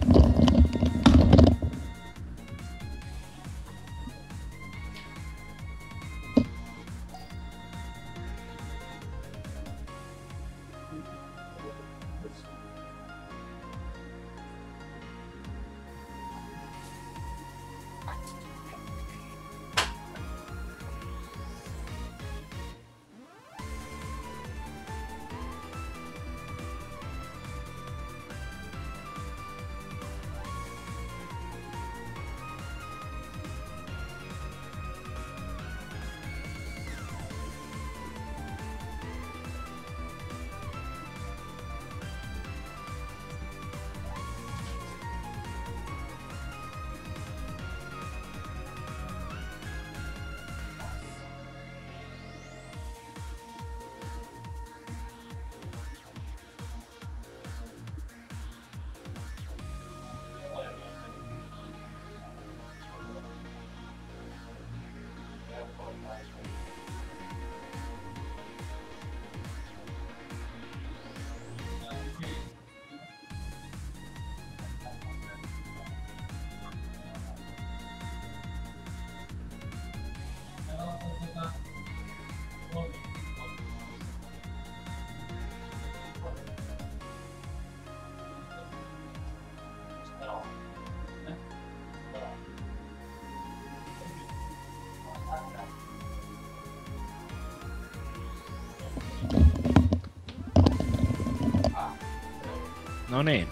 No niin.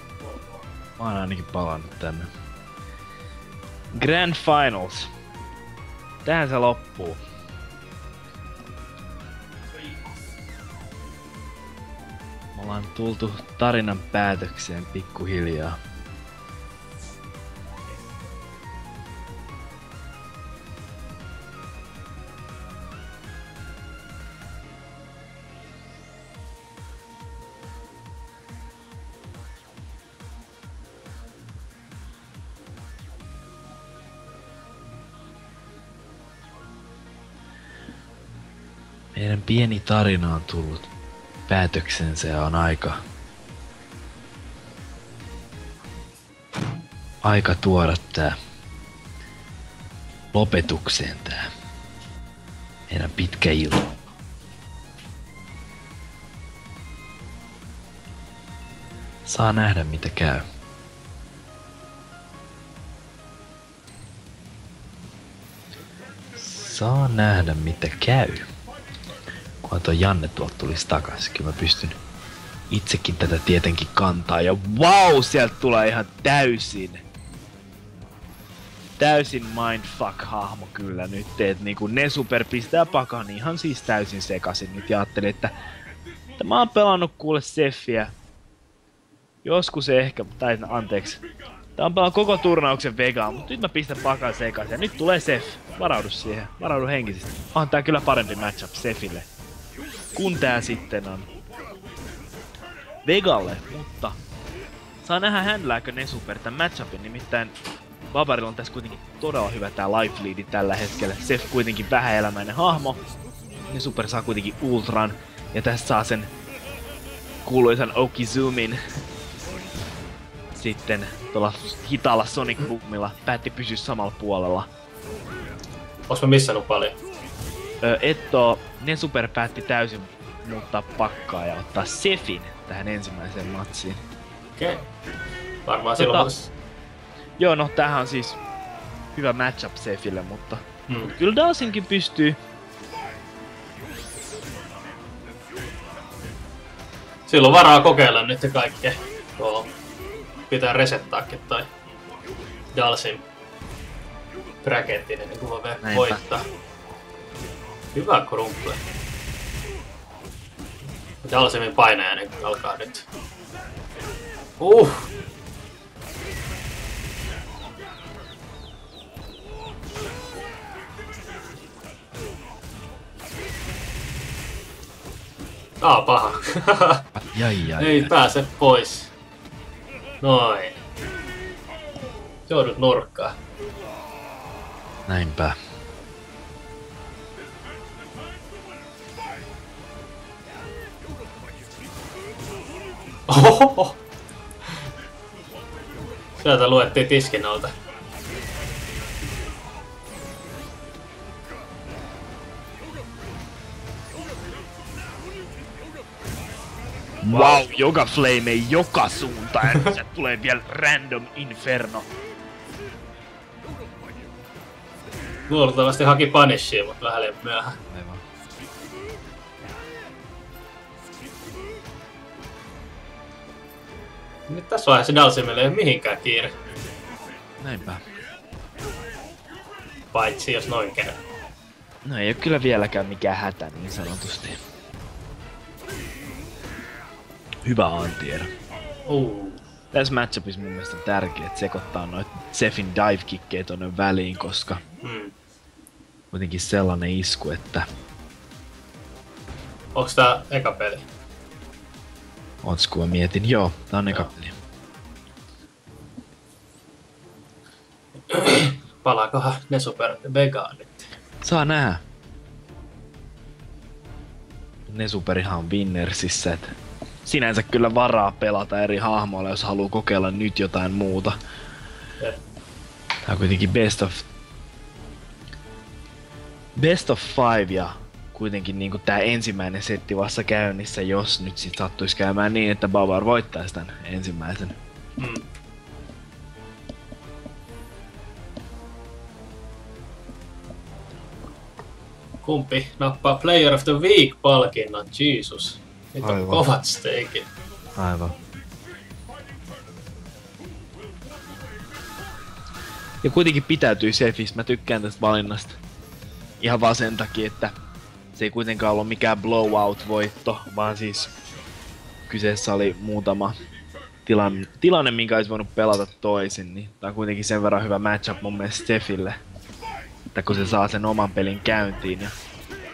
Mä oon ainakin palannut tänne. Grand Finals. Tähän se loppuu. Me ollaan tultu tarinan päätökseen pikkuhiljaa. Meidän pieni tarina on tullut päätöksensä ja on aika tuoda tää lopetukseen tää meidän pitkä ilta. Saa nähdä mitä käy. Saa nähdä mitä käy. Kunhan toi Janne tuolta tulisi takas. Kyllä mä pystyn itsekin tätä tietenkin kantaa. Ja wow, sieltä tulee ihan täysin mindfuck-hahmo kyllä nyt. Et niinku Nesuper pistää pakan ihan siis täysin sekasin nyt. Ja ajattelin, että mä oon pelannut kuule Seffiä. Joskus ehkä, tai anteeksi. Tää on pelannut koko turnauksen vegaa, mutta nyt mä pistän pakan sekaisin. Ja nyt tulee Sef. Varaudu siihen. Varaudu henkisesti. On tää kyllä parempi matchup Sefille. Kun tää sitten on Vegalle, mutta saa nähdä händlääkö Nesuper tän matchupin, nimittäin Babarilla on tässä kuitenkin todella hyvä tää life leadi tällä hetkellä. Sef kuitenkin vähäelämäinen hahmo, Nesuper saa kuitenkin ultran ja tästä saa sen kuuluisan Okizumin. Sitten tuolla hitaalla Sonic Boomilla päätti pysyä samalla puolella. Onks mä missannut paljon? Nesuper päätti täysin muuttaa pakkaa ja ottaa Sefin tähän ensimmäiseen matsiin. Okei. Varmaan silloin... Joo, no tämähän on siis hyvä matchup Sefille, mutta kyllä Dawsonkin pystyy. Silloin varaa kokeilla nyt kaikkea. Tuolla pitää resettaakin toi Dalsin bracketin ennen kuin voi voittaa. Hyvä krumple. Dalsimin painaja niin alkaa nyt. Paha. Ei pääse pois. Noin. Joudut nurkkaan. Näinpä. Ohoho. Sieltä luettiin tiskin alta. Wow, joka flame joka suuntaan ja sieltä tulee vielä random inferno. Luultavasti haki Punishia, mutta vähän liian myöhään. Aivan. Nyt tässä vaiheessa Dalsimille ei ole mihinkään kiire. Näinpä. Paitsi jos noin käy. No ei oo kyllä vieläkään mikään hätä niin sanotusti. Hyvä antier. Tässä matchupissa mun mielestä on tärkeää, että sekoittaa noit Sefin dive-kikkejä tonne väliin, koska kuitenkin sellainen isku, että... Onks tää eka peli? Otskua mietin, joo, tää on eka peli. Palaakohan Nesuper Vegaan nyt? Saa nähdä. Nesuperihan on Winnersissä, et sinänsä kyllä varaa pelata eri hahmoilla, jos haluaa kokeilla nyt jotain muuta. Tää on kuitenkin Best of 5 ja kuitenkin niinku tää ensimmäinen setti vasta käynnissä, jos nyt sit sattuis käymään niin, että Babar voittais tän ensimmäisen. Kumpi nappaa Player of the Week-palkinnon? Jesus. Nyt on kovat steikit. Aivan. Ja kuitenkin pitäytyy Sefis, mä tykkään tästä valinnasta. Ihan vaan sen takia, että se ei kuitenkaan ollut mikään blowout-voitto, vaan siis kyseessä oli muutama tilanne, minkä olisi voinut pelata toisin, niin tää on kuitenkin sen verran hyvä matchup mun mielestä Sefille. Että kun se saa sen oman pelin käyntiin ja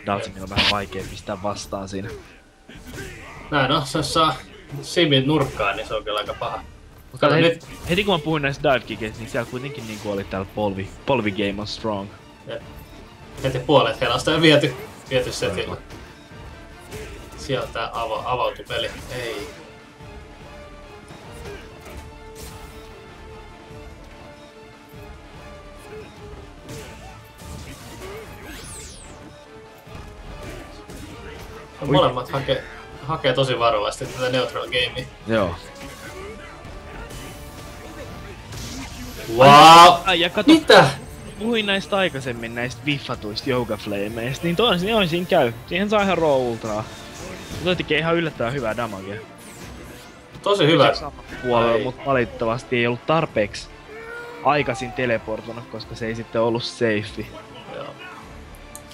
Dalsimilla on vähän vaikea pistää vastaan siinä. Näin no, se saa Simin nurkkaan, niin se on kyllä aika paha. Mutta heti kun mä puhuin näistä dive kickeistä, niin siellä kuitenkin niinku oli täällä polvi game on strong. Ja heti puolet helasta ja viety setille. Sieltä avautui peli. Ei. Molemmat hakee tosi varovasti tätä neutral gamea. Joo. Wow! Ja kato, mitä? puhuin näistä aikaisemmin, näistä viffatuista Yoga-flameista, niin toisin siinä käy. Siihen saa ihan raw ultraa. Toi tekee ihan yllättävän hyvää damagea. Tosi hyvä. Puolella, mutta valitettavasti ei ollut tarpeeksi aikaisin teleportunut, koska se ei sitten ollut safe. Joo.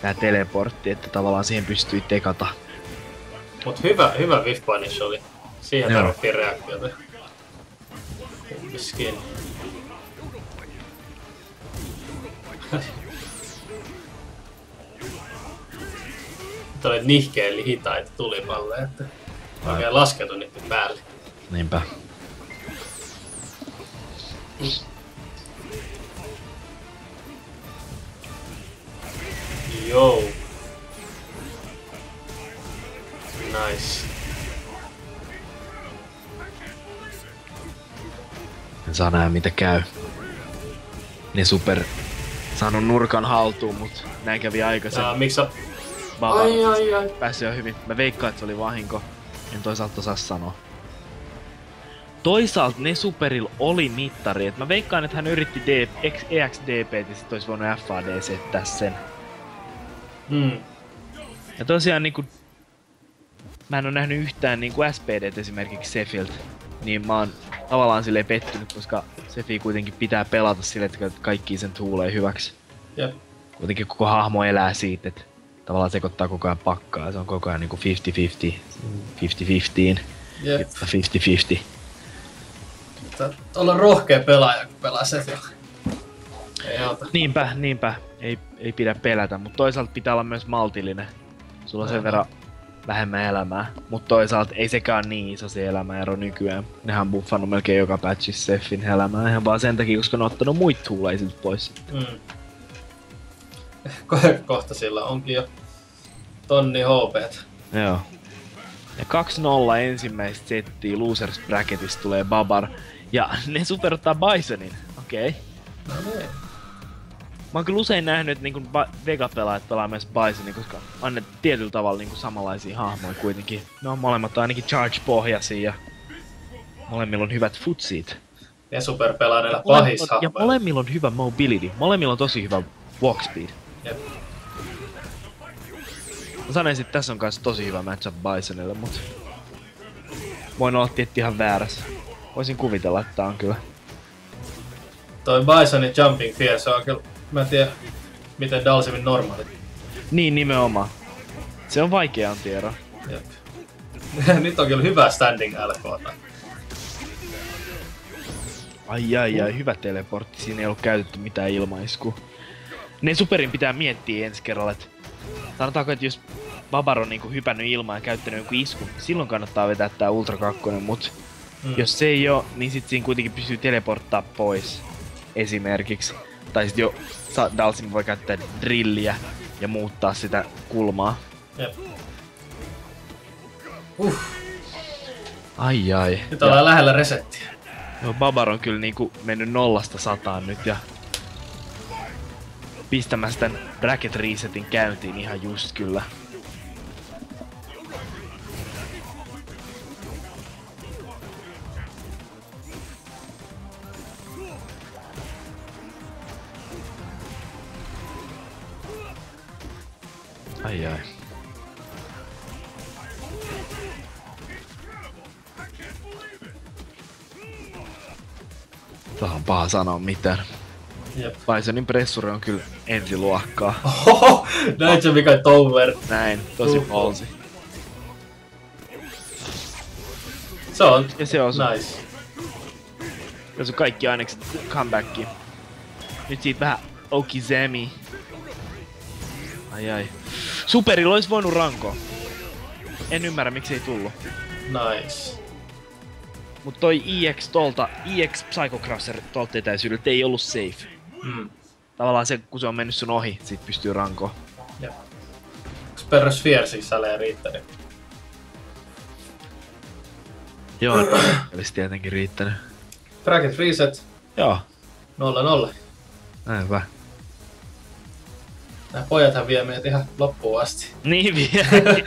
Tää teleportti, että tavallaan siihen pystyi tekata. Mut hyvä whiff punish oli. Siihen tarvittiin reaktiota. Miskin. Nyt olet nihkeeli hitaita tulipalleja, että oikein laskettu niiden päälle. Niinpä. Joo. Nice. En saa nähdä mitä käy. Ne super saanut nurkan haltuun, mut näin kävi aikaisemmin. Miksa? Ai. Pääsi jo hyvin. Mä veikkaan, että se oli vahinko. En toisaalta osaa sanoa. Toisaalta ne superilla oli mittari, et mä veikkaan, että hän yritti EXDP ja sit ois voinut FAD-settää sen. Ja tosiaan niinku... Mä en oo nähnyt yhtään niinku SPDt esimerkiksi Sefiltä. Niin mä oon tavallaan silleen pettynyt, koska Sefi kuitenkin pitää pelata silleen, että kaikki sen tuulee hyväksi. Jep. Kuitenkin koko hahmo elää siitä, että tavallaan sekoittaa koko ajan pakkaa. Se on koko ajan niinku 50-50. 50-15. Jep. 50-50. Olla rohkea pelaaja, kun pelaa Sefillä. Ei auta. Niinpä. Ei pidä pelätä, mutta toisaalta pitää olla myös maltillinen. Sulla on sen verran vähemmän elämää, mutta toisaalta ei sekään niin iso se elämäero nykyään. Nehän on buffannut melkein joka patchissa Sefin elämää ihan vaan sen takia, koska ne on ottanut muita tuuleja siltä pois. Kohta sillä onkin jo tonni HP:tä. Joo. Ja 2-0 ensimmäistä settiä Losers Bracketista tulee Babar. Ja ne superottaa Bisonin. Okei. No niin. Mä oon kyllä usein nähnyt, että niinku Vega-pelaajat pelaa myös Bisonin, koska on ne tietyllä tavalla niinku samanlaisia hahmoja kuitenkin. Ne on molemmat ainakin charge-pohjaisia ja molemmilla on hyvät footseat. Ja superpelaajilla pahis hahmoja. Ja molemmilla on hyvä mobility. Molemmilla on tosi hyvä walk speed. Jep. Mä sanoisin, että tässä on kans tosi hyvä matchup Bisonille, mut... Voin olla tietty ihan väärässä. Voisin kuvitella, että tää on kyllä. Toi Bisonin Jumping Fear, se on kyllä... Mä en tiedä, miten Dalsimin normaali. Niin, nimenomaan. Se on vaikea anti-ero. Jep. Nyt on kyllä hyvä standing LK:ta. Ai, hyvä teleportti. Siinä ei ollut käytetty mitään ilmaiskua. Ne superin pitää miettiä ensi kerralla, että... Sanotaanko, että jos Babar on niinku hypännyt ilmaan ja käyttänyt jonkun iskun, silloin kannattaa vetää tää Ultra 2, mut... Jos se ei oo, niin sit siinä kuitenkin pystyy teleporttaa pois. Esimerkiksi. Tai sit jo Dalsim voi käyttää drilliä ja muuttaa sitä kulmaa. Jep. Ai. Nyt ollaan lähellä resettiä. Joo, Babar on kyllä niinku mennyt 0-100 nyt ja... pistämässä tän bracket resetin käyntiin ihan just kyllä. Ai. Tää on paha sanoa mitään. Jep. Bisonin pressuri on kyllä ensiluokkaa. Ohoho! Näit sä mikä tower? Näin, tosi ballsy. Se on Ja se on nice. Jos on kaikki ainekset comebacki. Nyt siitä vähän Okizemi. Ai. Superilla ois voinut rankoa. En ymmärrä miksi ei tullu. Nice. Mut toi EX Psycho Crusher tolta etäisyydeltä ei ollut safe. Tavallaan se, kun se on mennyt sun ohi, sit pystyy rankoa. Jep. Onks Sphere sisällä riittänyt? Joo, olisi tietenkin riittänyt. Bracket reset. Joo. 0-0. Näin hyvä. Nää pojathan vie meidät ihan loppuun asti. Niin vielä.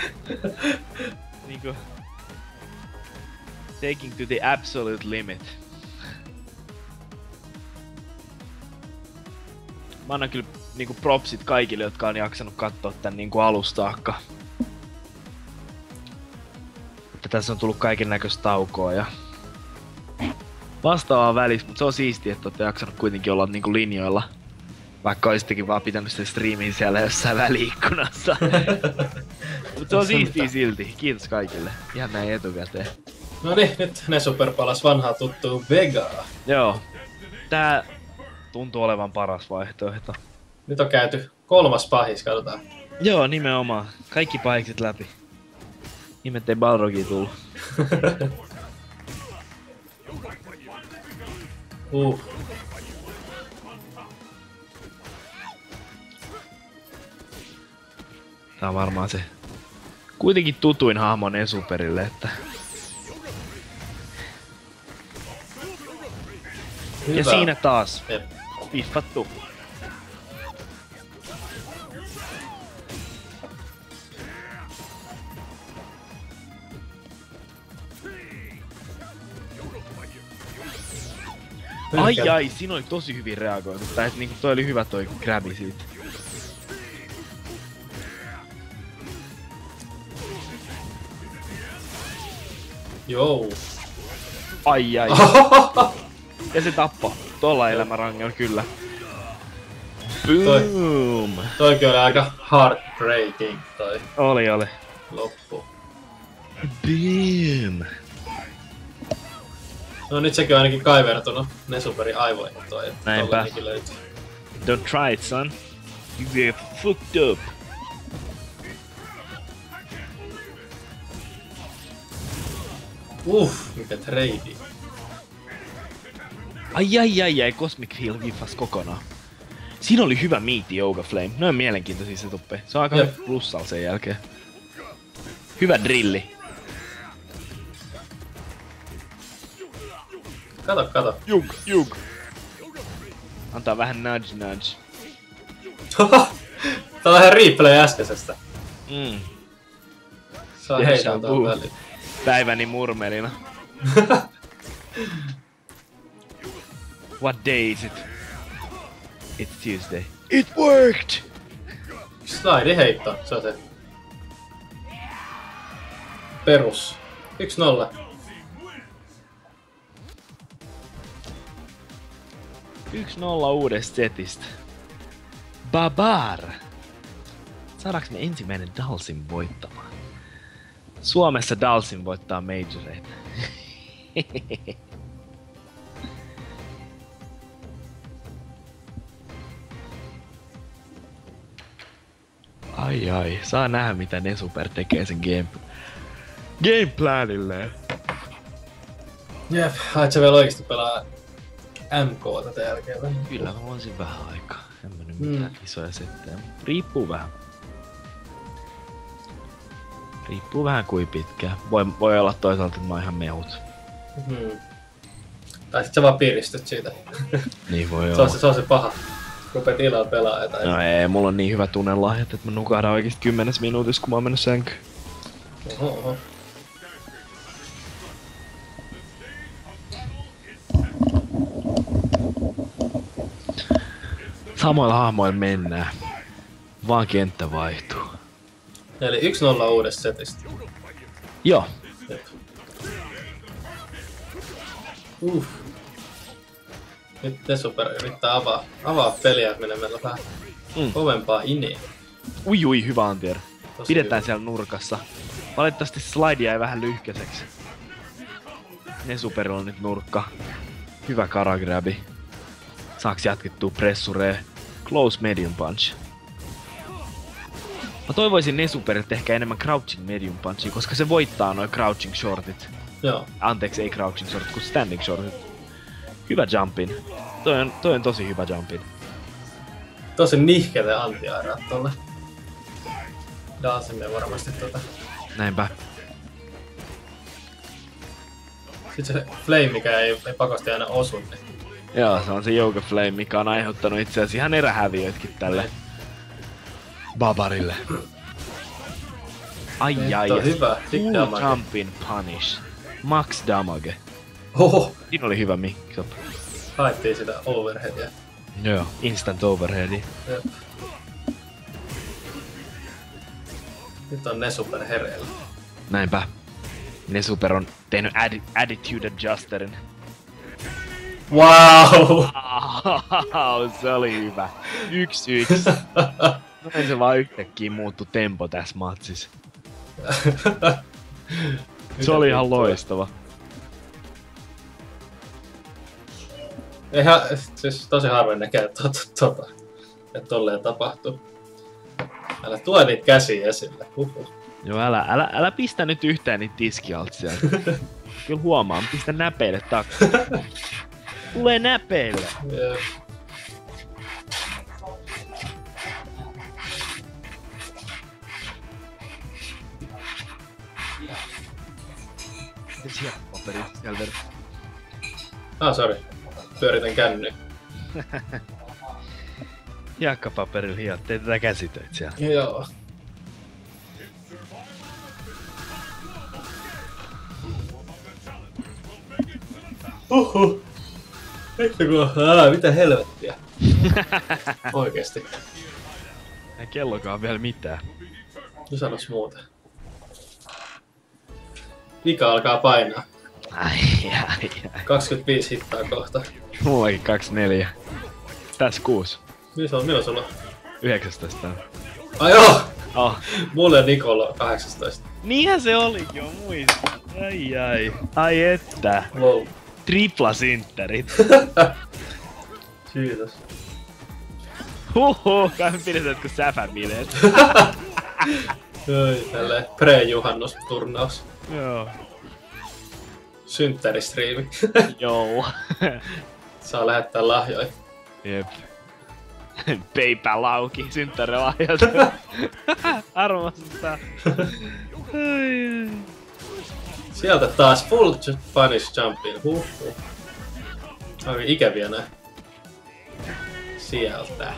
Niinku... Taking to the absolute limit. Mä annan kyllä niinku propsit kaikille, jotka on jaksanut kattoo tän niinku alusta saakka. Että tässä on tullut kaiken näköistä taukoa ja... Vastaavaa välissä, mutta se on siistiä, että olette jaksanut kuitenkin olla niinku linjoilla. Vaikka oisittekin vaan pitänyt sitä striimiä siellä jossain väliikkunassa. Mut se on siistiä silti. Kiitos kaikille. Ihan näin etukäteen. Noniin, nyt ne superpalas vanhaa tuttuu Vegaa. Joo. Tää tuntuu olevan paras vaihtoehto. Nyt on käyty 3. pahis, katsotaan. Joo, nimenomaan. Kaikki pahikset läpi. Ihme, ettei Balrogia tullut. Tää on varmaan se kuitenkin tutuin hahmo Nesuperille, että... Hyvä. Ja siinä taas. Jep. Piffattu. Ai, siinä oli tosi hyvin reagoitu. Tai niinku toi oli hyvä toi grabi siitä. Joo. Ai. Ja se tappa. Tuolla elämärangella kyllä. Boom! Toikin oli aika heartbreaking toi Oli. loppu. Boom! No nyt sekin on ainakin kaivertunut Nesuperin aivoihin toi. Näinpä. Don't try it, son. You get fucked up. Mikä trade. Ai, Cosmic Heal viffas kokonaan. Siinä oli hyvä meati Yoga Flame. Noin mielenkiintoisia setuppeja. Se on aika plussalla sen jälkeen. Hyvä drilli. Kato. Jug. Antaa vähän nudge. Tää on ihan replay äskeisestä. Saa Deja heitän tuon vu. väliin. Päiväni murmelina. What day is it? It's Tuesday. It worked! Slide heitto, se on se. Perus. 1-0. 1-0 uudesta setistä. Babar! Saadaanko me ensimmäinen Dalsin voittamaan? Suomessa Dalsin voittaa majoreita. Ai, saa nähdä mitä Nesuper tekee sen gameplanilleen. Jep, haet sä vielä oikeesti pelaa MK tätä jälkeen vai? Kyllä mä voisin vähän aikaa. En mä nyt mitään isoja settejä, mutta riippuu vähän. Riippuu vähän kuin pitkään. Voi olla toisaalta, että mä oon ihan mehut. Tai sit sä vaan piristyt siitä. Niin voi olla. Se on se paha. Rupeat illalla pelaa jotain. No ei, mulla on niin hyvä tunnelahjat, että mä nukahdan oikeesti 10 minuutissa, kun mä oon mennyt sänkyyn. Oho. Samoilla hahmoilla mennään. Vaan kenttä vaihtuu. Eli 1-0 uudesta setistä. Joo. Jep. Nyt ne super yrittää avaa peliä menemällä vähän kovempaa iniin. Ui, hyvä antier. Tosi Pidetään hyvä. siellä nurkassa. Valitettavasti slide jäi vähän lyhkäiseksi. Ne superilla on nyt nurkka. Hyvä karagrabi. Saaks jatkettua pressuree? Close medium punch. Mä toivoisin Nesuperilta ehkä enemmän crouching medium punchia, koska se voittaa noin crouching shortit. Joo. Anteeksi, ei crouching shortit, kun standing shortit. Hyvä jumpin. Toi on tosi hyvä jumpin. Tosi nihkeitä anti-airaa tolle. Daasimme varmasti Näinpä. Sitten se flame, mikä ei pakosti aina osu, niin Joo, se on se Yoga Flame, mikä on aiheuttanut itse asiassa ihan erähäviöitkin tälle Babarille. Ai. on hyvä. Big Full damage. jumpin punish. Max damage. Oho! Siinä oli hyvä mix-up. Haettiin sitä overheadia. Joo, instant overheadi. Jep. Nyt on ne super hereillä. Näinpä. Nesuper on tehnyt Attitude Adjusterin. Wow! Se oli hyvä. 1-1. Noin se vaan yhtäkkiä muuttui tempo tässä matsissa. Se oli ihan loistava. Eihän, siis tosi harvoin näkee, että tolleen tapahtuu. Älä tuo niitä käsiä esille. Joo, älä pistä nyt yhtään niitä tiskialta sieltä. Kyllä huomaan, pistä näpeille takaa. Tulee näpeille. Jep. Miten siellä paperi siellä verran? Sori. Pyöritän känny. Hiekkapaperilla hiottei tätä käsitöitä siellä. Joo. Mitä helvettiä? Oikeesti. Ei kellokaan vielä mitään. No sanois muuta. Vika alkaa painaa. Ai. 25 hittaa kohta. Mullakin 24. Tässä 6. Milloin sulla on? 19. Ai joo! Oh. Mulle ja Nikolla on 18. Niinhän se olikin, jo muista. Ai. Ai että. Wow. Tripla sintterit. Kiitos. Huhhuh, kai me pidetään jotkut säpäbileet. Oi, tälleen pre-juhannusturnaus. Joo. Synttäristriimi. Joo. Saa lähettää lahjoja. Jep. PayPal auki, synttärilahjat. Arvostaa. Ai. Sieltä taas full punish jumpin. Aika ikäviä nää. Sieltä.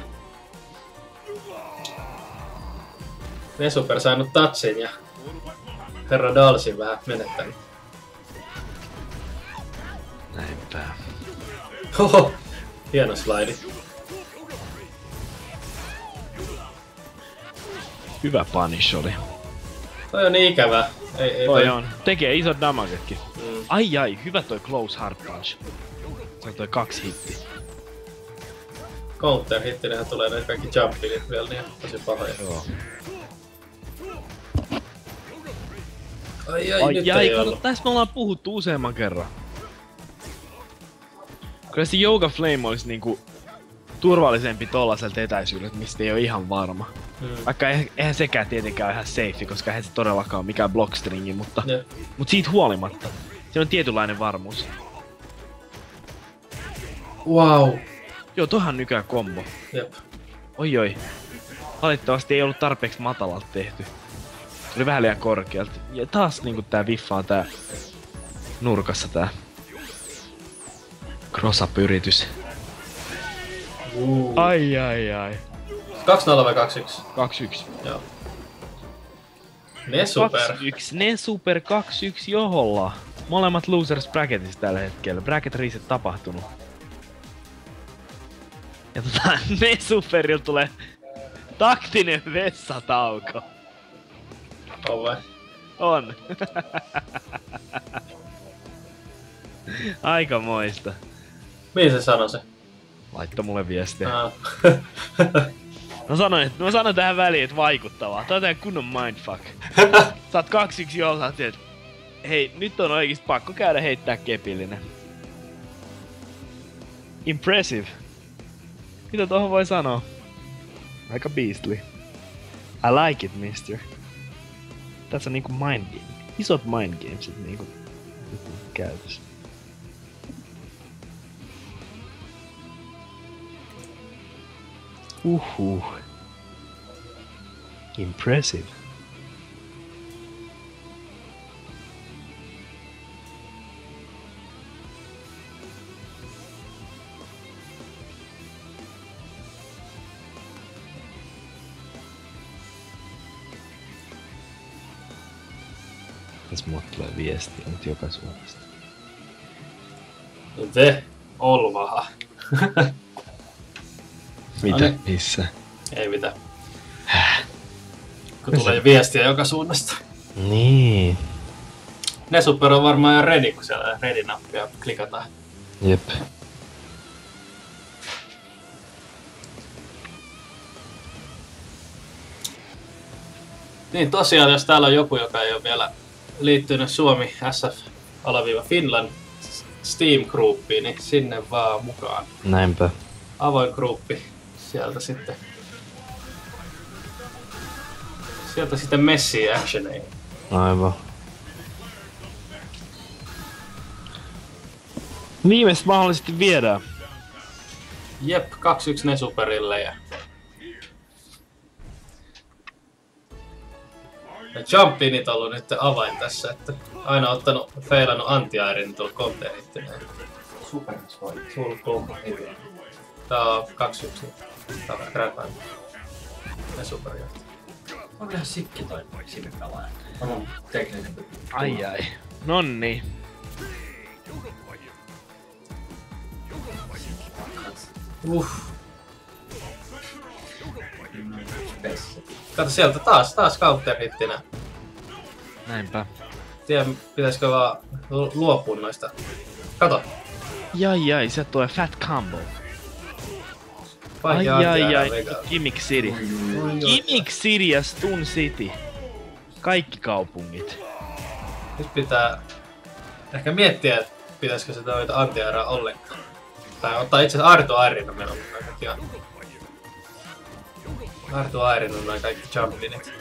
Nesuper saanut touchin ja herra Dalsin vähän menettänyt. Näinpä. Oho, hieno slide. Hyvä punish oli. Toi on niin ikävää. Ei Toi on. Tekee isot damagetkin. Mm. Ai, hyvä toi close hard punch. Se on toi 2 hitti. Counter hittinähän tulee näitä kaikki jumpilit vielä, niin tosi pahoja. Joo. Ai, nyt ei kato, ollut. tässä me ollaan puhuttu useamman kerran. Kyllä se Yoga Flame olisi niinku turvallisempi tollaselta etäisyydeltä, mistä ei ole ihan varma. Vaikka eihän sekään tietenkään ole ihan safe, koska eihän se todellakaan ole mikään blockstringi, mutta siitä huolimatta. Se on tietynlainen varmuus. Wow. Joo, tohan nykää kombo. Jep. Oi. Valitettavasti ei ollut tarpeeksi matalalta tehty. Se oli vähän liian korkealta. Ja taas niinku tää viffa on tää nurkassa cross-up-yritys. Ai. 2-0 vai 2-1? 2-1. Joo. Nesuper. 2-1. Nesuper 2-1 joholla. Molemmat losers bracketissa tällä hetkellä. Bracket reset tapahtunut. Ja Nesuperilla tulee taktinen vessatauko. On vai? On. Aikamoista. Mihin se sanoi se? Laitto mulle viestiä. Ah. Mä sanoin tähän väliin, että vaikuttavaa. Tää on tää kunnon mindfuck. Sä oot 2-1 jolla, että hei, nyt on oikeesti pakko käydä heittää kepillinen. Impressive. Mitä tohon voi sanoa? Aika beastly. I like it, mister. Tässä on niinku mind game. Isot mind gamesit niinku käytössä. Impressive. Tässä mulle tulee viestiä nyt joka suunnasta. Te Olvaha. Mitä? Missä? Ei mitään. Kun tulee viestiä joka suunnasta. Niin. Ne super on varmaan jo ready, kun siellä ready-nappia klikataan. Jep. Niin tosiaan, jos täällä on joku, joka ei ole vielä liittynyt Suomi SF-Finland Steam-gruppiin, niin sinne vaan mukaan. Näinpä. Avoin gruppi sieltä sitten. Sieltä sitten messii actioneihin. Aivan. Viimeistä mahdollisesti viedään. Jep, 2-1 ne superille ja Jumpinit on ollut nyt avain tässä, että aina ottanut feilannut anti-airin tuolla konterittineen. Sulku. Tää on 2-1. Tää on Grandland. Ne superjohti. On ihan sikki toi pelaaja. On tekninen. Ai. Nonni. Kato sieltä taas counter-hittinä. Näinpä. Tiedä, pitäisikö vaan luopua noista. Kato. Jai, sieltä tulee Fat Combo. Ai. Gimmick City. Gimmick City ja Stun City. Kaikki kaupungit. Nyt pitää ehkä miettiä, että pitäisikö sitä noita anti-airaa ollenkaan. Tai ottaa itse asiassa Arto Airin on meillä kaikki. Arto Airin on noin kaikki jumpinit.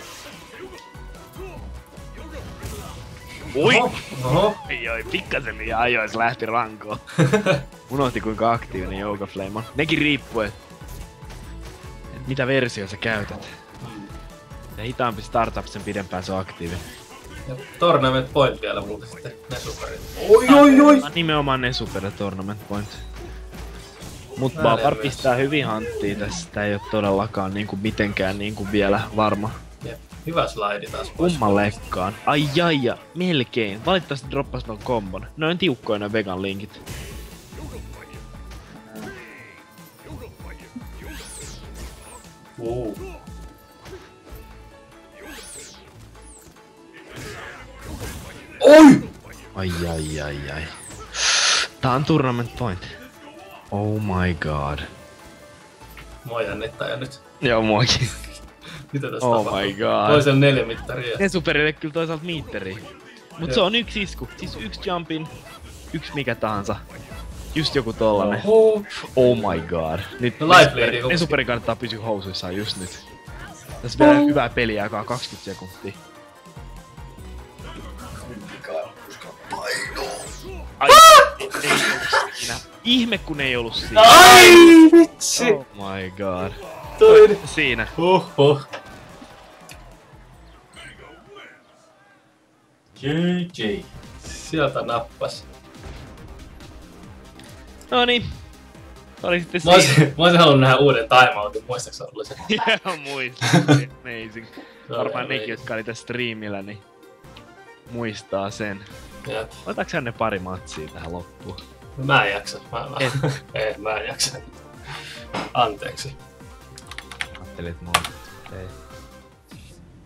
Ui! Oho. Ai, pikkasen liian ajois lähti rankoon. Unohti kuinka aktiivinen Yoga Flame on. Nekin riippuu, et mitä versiota sä käytät. Ja hitaampi startup, sen pidempään se on aktiivinen. Ja Tournament Point vielä muuten sitten, ne superit. Oi! Nimenomaan ne super ja Tournament Point. Mut Babar pistää hyvin hanttia tässä, tää ei oo todellakaan niinku mitenkään niinku vielä varma. Jep. Hyvä slide taas pois. Kummallekaan. Ai, melkein. Valitettavasti droppas ton kombon. Ne on tiukkoja ne vegan linkit. Oi! Ai. Tää on tournament point. Oh my god. Mua jännittää jo nyt. Joo, muakin. Mitä tässä Oh tapahtuu? my god. Toisen 4 mittaria. Ne superille kyllä toisaalta miitteri. Mut se on yksi isku. Siis yksi jumpin, yksi mikä tahansa. Just joku tollanen. Oh my god. Nyt No lifeline ne superin kannattaa pysyä housuissaan just nyt. Tässä vielä hyvää peliä, joka on 20 sekuntia. Ai, ei ollut siinä. Ihme kun ei ollut siinä. Ai vitsi! Oh my god. Toi. Siinä. GG. Sieltä nappas. Noniin. Oli sitten Mä olisin halunnut nähdä uuden timeoutin, muistaaks ollut se? Joo, muistan. Amazing. Varmaan amazing. nekin, jotka oli tässä striimillä, niin muistaa sen. Jep. Otaks ne pari matsia tähän loppuun? Mä en jaksa. Et. Mä en jaksa. Anteeksi. Ajattelin, että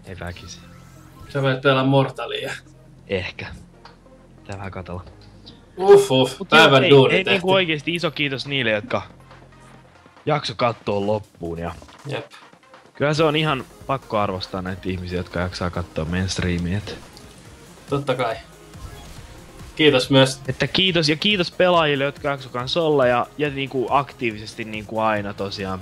ei väkisin. Sä menet pelaa Mortalia. Ehkä. Pitää vähän katella. Päivän duuni ei tehty. niinku oikeesti iso kiitos niille, jotka jakso kattoo loppuun. Ja Jep. kyllä se on ihan pakko arvostaa näitä ihmisiä, jotka jaksaa katsoa meidän striimiä. Totta kai. Kiitos myös. Että kiitos pelaajille, jotka jakso kanssa olla ja niinku aktiivisesti niinku aina tosiaan.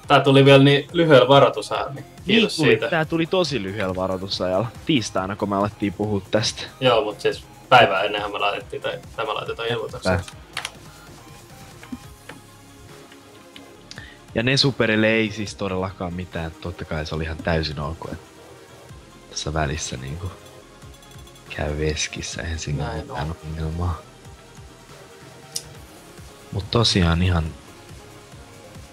Tää tuli vielä niin lyhyellä varoitusajalla, niin kiitos siitä. Tää tuli tosi lyhyellä varoitusajalla. Tiistaina, kun me alettiin puhua tästä. Joo, mut siis päivää ennenhän me laitettiin, tai tämä laitetaan ilmoituksen. Ja ne superille ei siis todellakaan mitään. Totta kai se oli ihan täysin ok. Tässä välissä niinku käy veskissä ensin mitään ongelmaa. Mut tosiaan ihan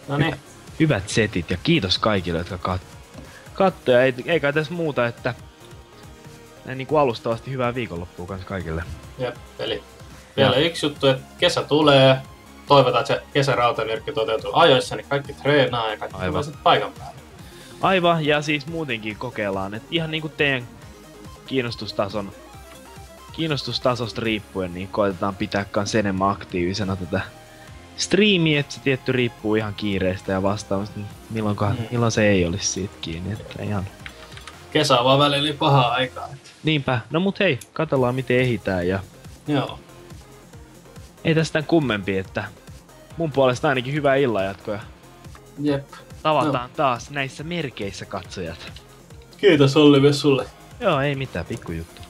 Noniin. hyvät setit ja kiitos kaikille, jotka kattoo. Ei kai tässä muuta, että näin niinku alustavasti hyvää viikonloppua kans kaikille. Jep, eli vielä yksi juttu, että kesä tulee. Toivotaan, että se kesärautamirkki toteutuu ajoissa, niin kaikki treenaa ja kaikki tulee sitten paikan päälle. Aivan, ja siis muutenkin kokeillaan, että ihan niinku teidän kiinnostustasosta riippuen, niin koitetaan pitää kans enemmän aktiivisena tätä striimiä, että se tietty riippuu ihan kiireistä ja vastaavasta, milloin se ei olisi siitä kiinni, että ihan... Kesä on vaan välillä niin pahaa aikaa. Että... Niinpä, no mut hei, katsellaan miten ehitään ja... Joo. Ei tästä kummempi, että mun puolesta ainakin hyvää illanjatkoa. Jep. Tavataan taas näissä merkeissä katsojat. Kiitos Olli myös sulle. Joo, ei mitään, pikkujuttu.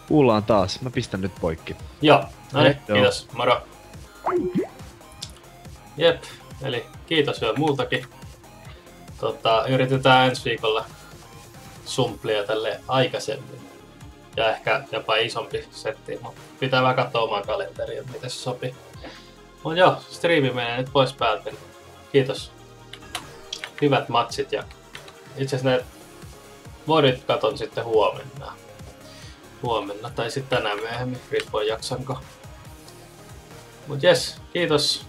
Kuullaan taas, mä pistän nyt poikki. Joo, no niin, kiitos, moro. Jep, eli kiitos vielä muutakin. Yritetään ensi viikolla sumplia tälle aikaisemmin. Ja ehkä jopa isompi setti, mutta pitää vähän katsoa omaa kalenteria, että miten se sopii. Mut joo, striimi menee nyt pois päältä. Kiitos. Hyvät matsit ja itse asiassa ne voidit katon sitten huomenna. Tai sitten tänään myöhemmin, riippuen jaksanko. Mut jes, kiitos.